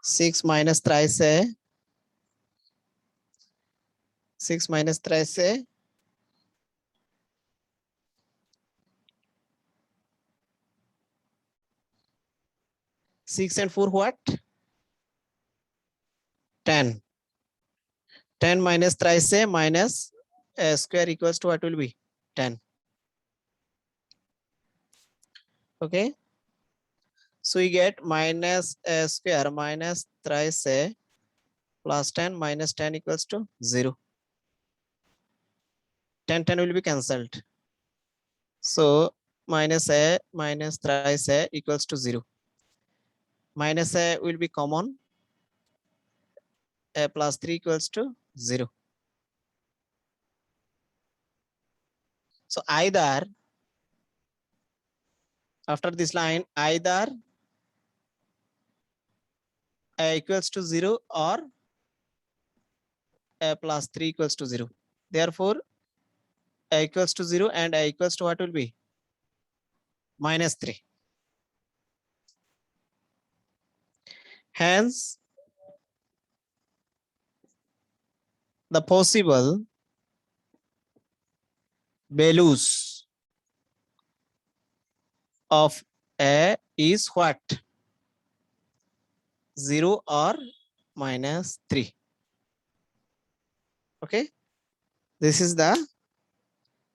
6 minus thrice a 6 minus thrice a 6 and 4 what? 10. 10 minus thrice a minus a square equals to what will be? 10. Okay. So we get minus a square minus thrice a plus 10 minus 10 equals to 0. 10 will be cancelled. So minus a minus thrice a equals to 0. Minus a will be common. A plus 3 equals to 0. So either after this line, either a equals to 0 or a plus 3 equals to 0. Therefore, a equals to 0 and a equals to what will be? Minus 3. Hence, the possible values of a is what? 0 or minus 3. Okay. This is the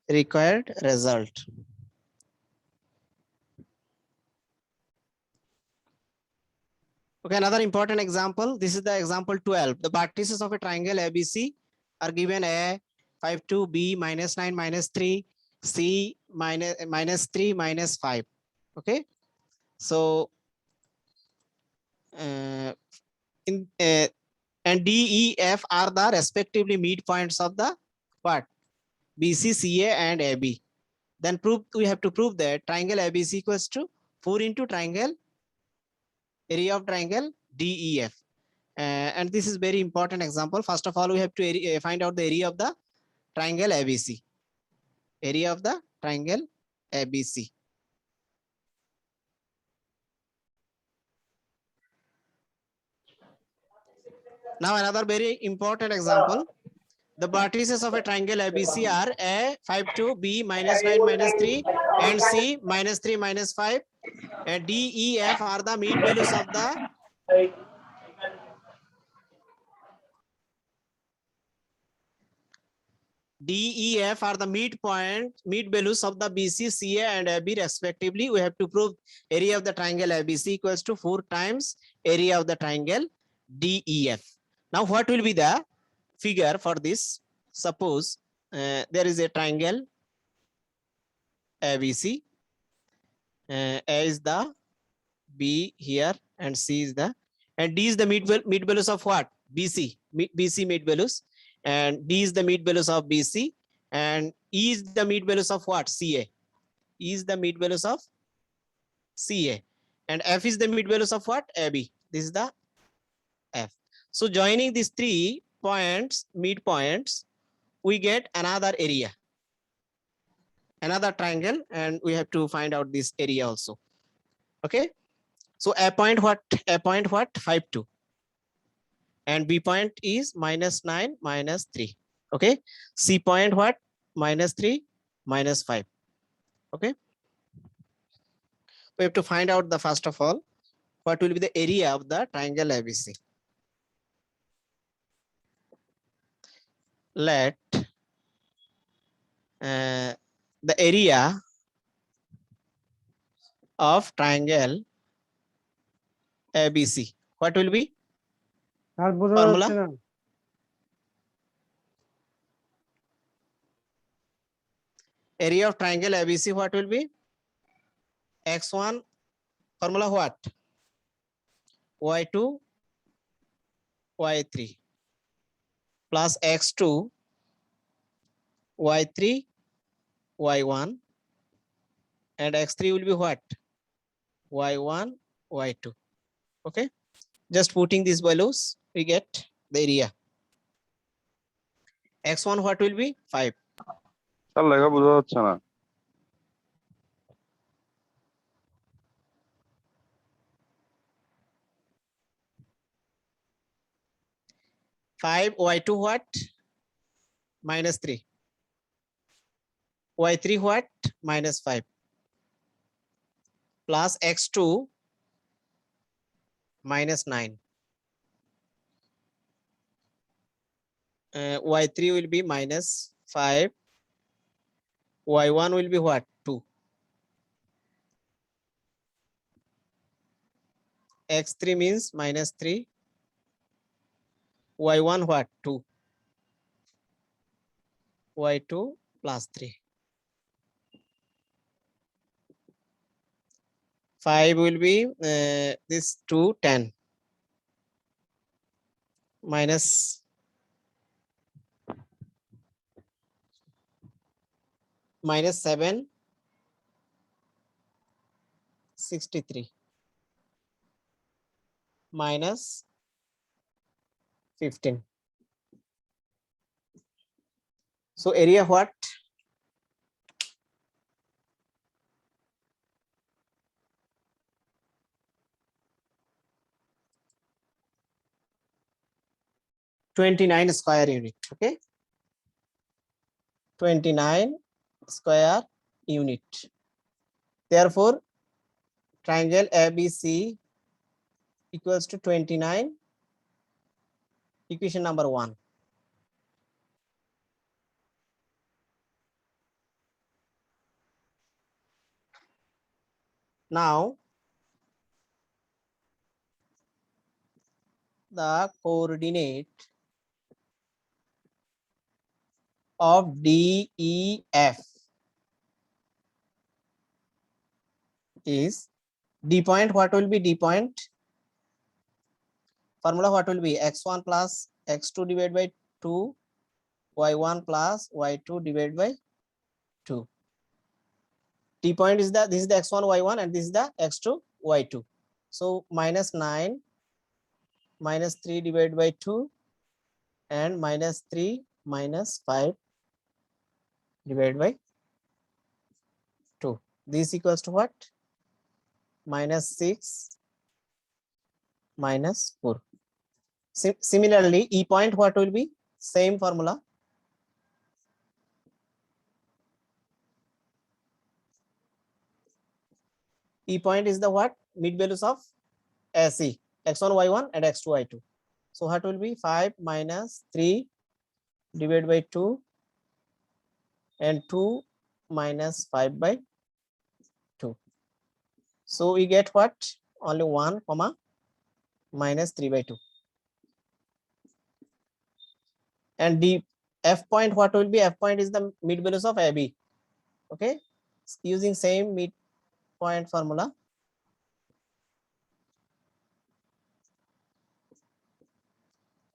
required result. Okay, another important example. This is the example 12. The vertices of a triangle ABC are given A 5 2, B minus 9 minus 3, C minus 3 minus 5. Okay. So and D, E, F are the respectively midpoints of the what? BC, CA and AB. Then we have to prove that triangle ABC equals to 4 into triangle area of triangle DEF. And this is very important example. First of all, we have to find out the area of the triangle ABC. Area of the triangle ABC. Now another very important example. The vertices of a triangle ABC are A 5 2, B minus 9 minus 3 and C minus 3 minus 5. And D, E, F are the mid values of the D, E, F are the mid values of the BC, CA and AB respectively. We have to prove area of the triangle ABC equals to 4 times area of the triangle DEF. Now what will be the figure for this? Suppose there is a triangle ABC. A is the B here and C is the, and D is the mid values of what? BC, BC mid values, and D is the mid values of BC, and E is the mid values of what? CA. E is the mid values of CA, and F is the mid values of what? AB. This is the F. So joining these 3 points, midpoints, we get another area, another triangle, and we have to find out this area also. Okay. So A point what? A point what? 5 2. And B point is minus 9 minus 3. Okay. C point what? Minus 3 minus 5. Okay. We have to find out the first of all, what will be the area of the triangle ABC. Let the area of triangle ABC, what will be? আর বোঝা Formula? যাচ্ছে না। Area of triangle ABC, what will be? X1, formula what? Y2, Y3. plus x2 y3 y1 and x3 will be what? y1 y2. Okay, just putting these values we get the area. x1 what will be? 5. Sir লেখা বোঝা যাচ্ছে না 5 y2 what? Minus 3. y3 what? Minus 5 plus x2 minus 9. Y3 will be minus 5. Y1 will be what? 2. X3 means minus 3. Y1 what? 2. Y2 plus 3. 5 will be this 2, 10. Minus minus 7, 63. Minus 15. So area what? (29 square unit). Okay, 29 square unit. Therefore, triangle ABC equals to 29. Equation number 1. Now, the coordinate of DEF is D point. What will be D point? Formula what will be? X1 plus X2 divided by 2, Y1 plus Y2 divided by 2. D point is this is the X1 Y1 and this is the X2 Y2. So minus 9 minus 3 divided by 2 and minus 3 minus 5 divided by 2. This equals to what? Minus 6 minus 4. Similarly, E point what will be? Same formula. E point is the what? Mid values of SE, X1 Y1 and X2 Y2. So what will be? 5 minus 3 divided by 2 and 2 minus 5 by 2. So we get what? Only 1 comma minus 3 by 2. And the F point what will be? F point is the mid values of AB. Okay, using same mid point formula.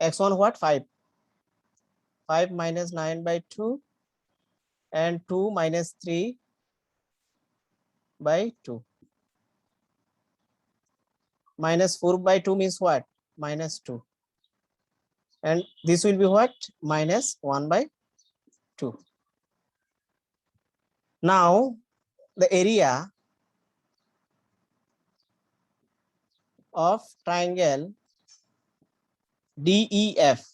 X1 what? 5. 5 minus 9 by 2 and 2 minus 3 by 2. Minus 4 by 2 means what? Minus 2. And this will be what? Minus 1 by 2. Now the area of triangle DEF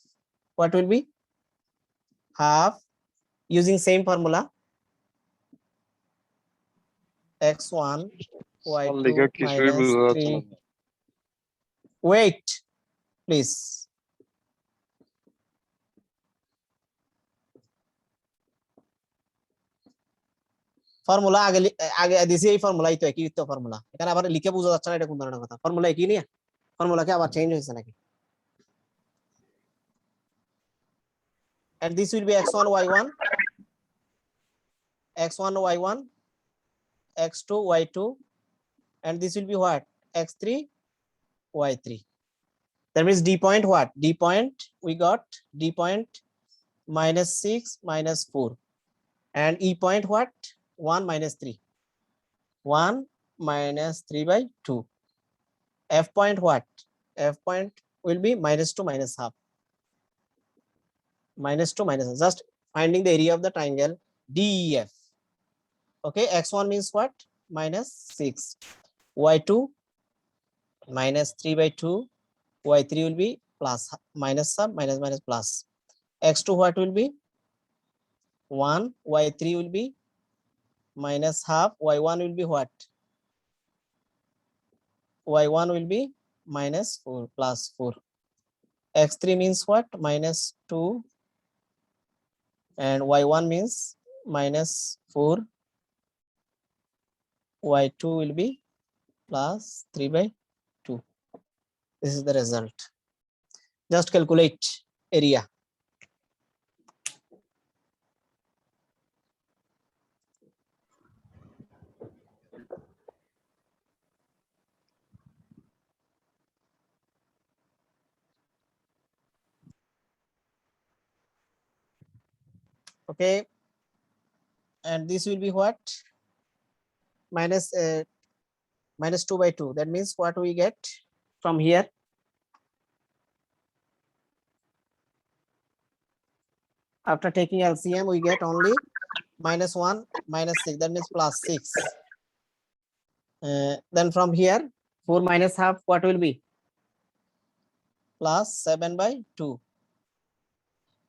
what will be? Half, using same formula, X1 sir লেখা Y2 কিছুই minus বোঝা যাচ্ছে 3. না Wait, please. Formula আগে দিছি এই ফর্মুলাই তো একই তো ফর্মুলা এখানে আবার লিখে বোঝা যাচ্ছে না এটা কোন ধরনের কথা ফর্মুলা একই নিয়ে ফর্মুলা কি আবার চেঞ্জ হয়েছে নাকি and this will be x1 y1 x1 y1 x2 y2 and this will be what x3 y3 That means D point what? D point, we got D point minus 6 minus 4. And E point what? 1 minus 3. 1 minus 3 by 2. F point what? F point will be minus 2 minus half. Minus 2 minus half. Just finding the area of the triangle DEF. Okay, X1 means what? Minus 6. Y2 minus 3 by 2. Y3 will be plus, minus sub, minus minus plus. X2 what will be? 1. Y3 will be minus half. Y1 will be what? Y1 will be minus 4 plus 4. X3 means what? Minus 2. And Y1 means minus 4. Y2 will be plus 3 by 2. This is the result. Just calculate area. Okay, and this will be what? Minus 2 by 2. That means what we get from here? After taking LCM, we get only minus 1 minus 6. That means plus 6. Then from here, 4 minus half, what will be? Plus 7 by 2.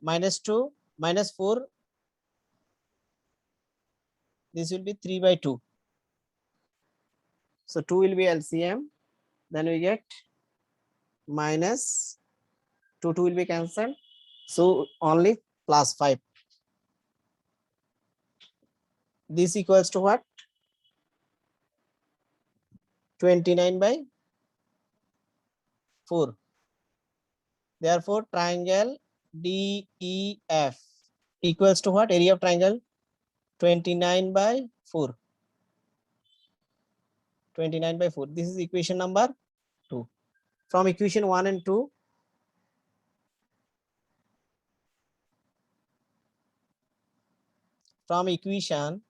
Minus 2 minus 4. This will be 3 by 2. So 2 will be LCM. Then we get minus 2 will be cancelled. So only plus 5. This equals to what? 29 by 4. Therefore, triangle DEF equals to what? Area of triangle? 29 by 4. 29 by 4. This is equation number 2. From equation 1 and 2, from equation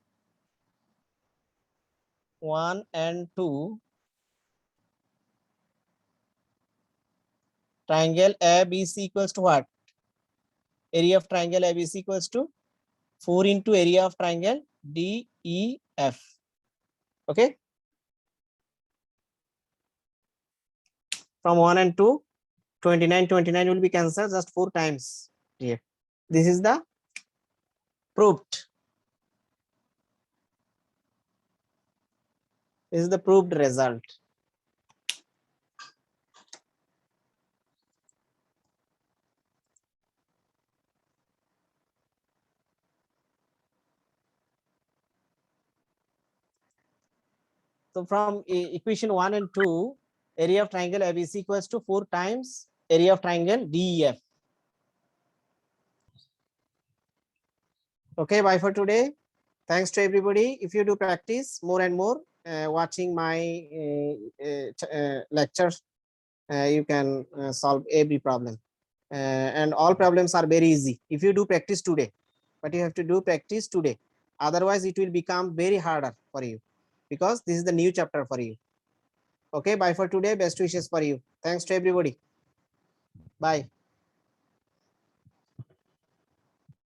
1 and 2, triangle ABC equals to what? Area of triangle ABC equals to 4 into area of triangle DEF. Okay. From 1 and 2, 29 will be cancelled just 4 times here. This is the proved. This is the proved result. So from equation 1 and 2, area of triangle ABC equals to 4 times area of triangle DEF. Okay, bye for today. Thanks to everybody. If you do practice more and more, watching my lectures, you can solve every problem. And all problems are very easy if you do practice today. But you have to do practice today. Otherwise, it will become very harder for you because this is the new chapter for you. Okay, bye for today. Best wishes for you. Thanks to everybody. Bye.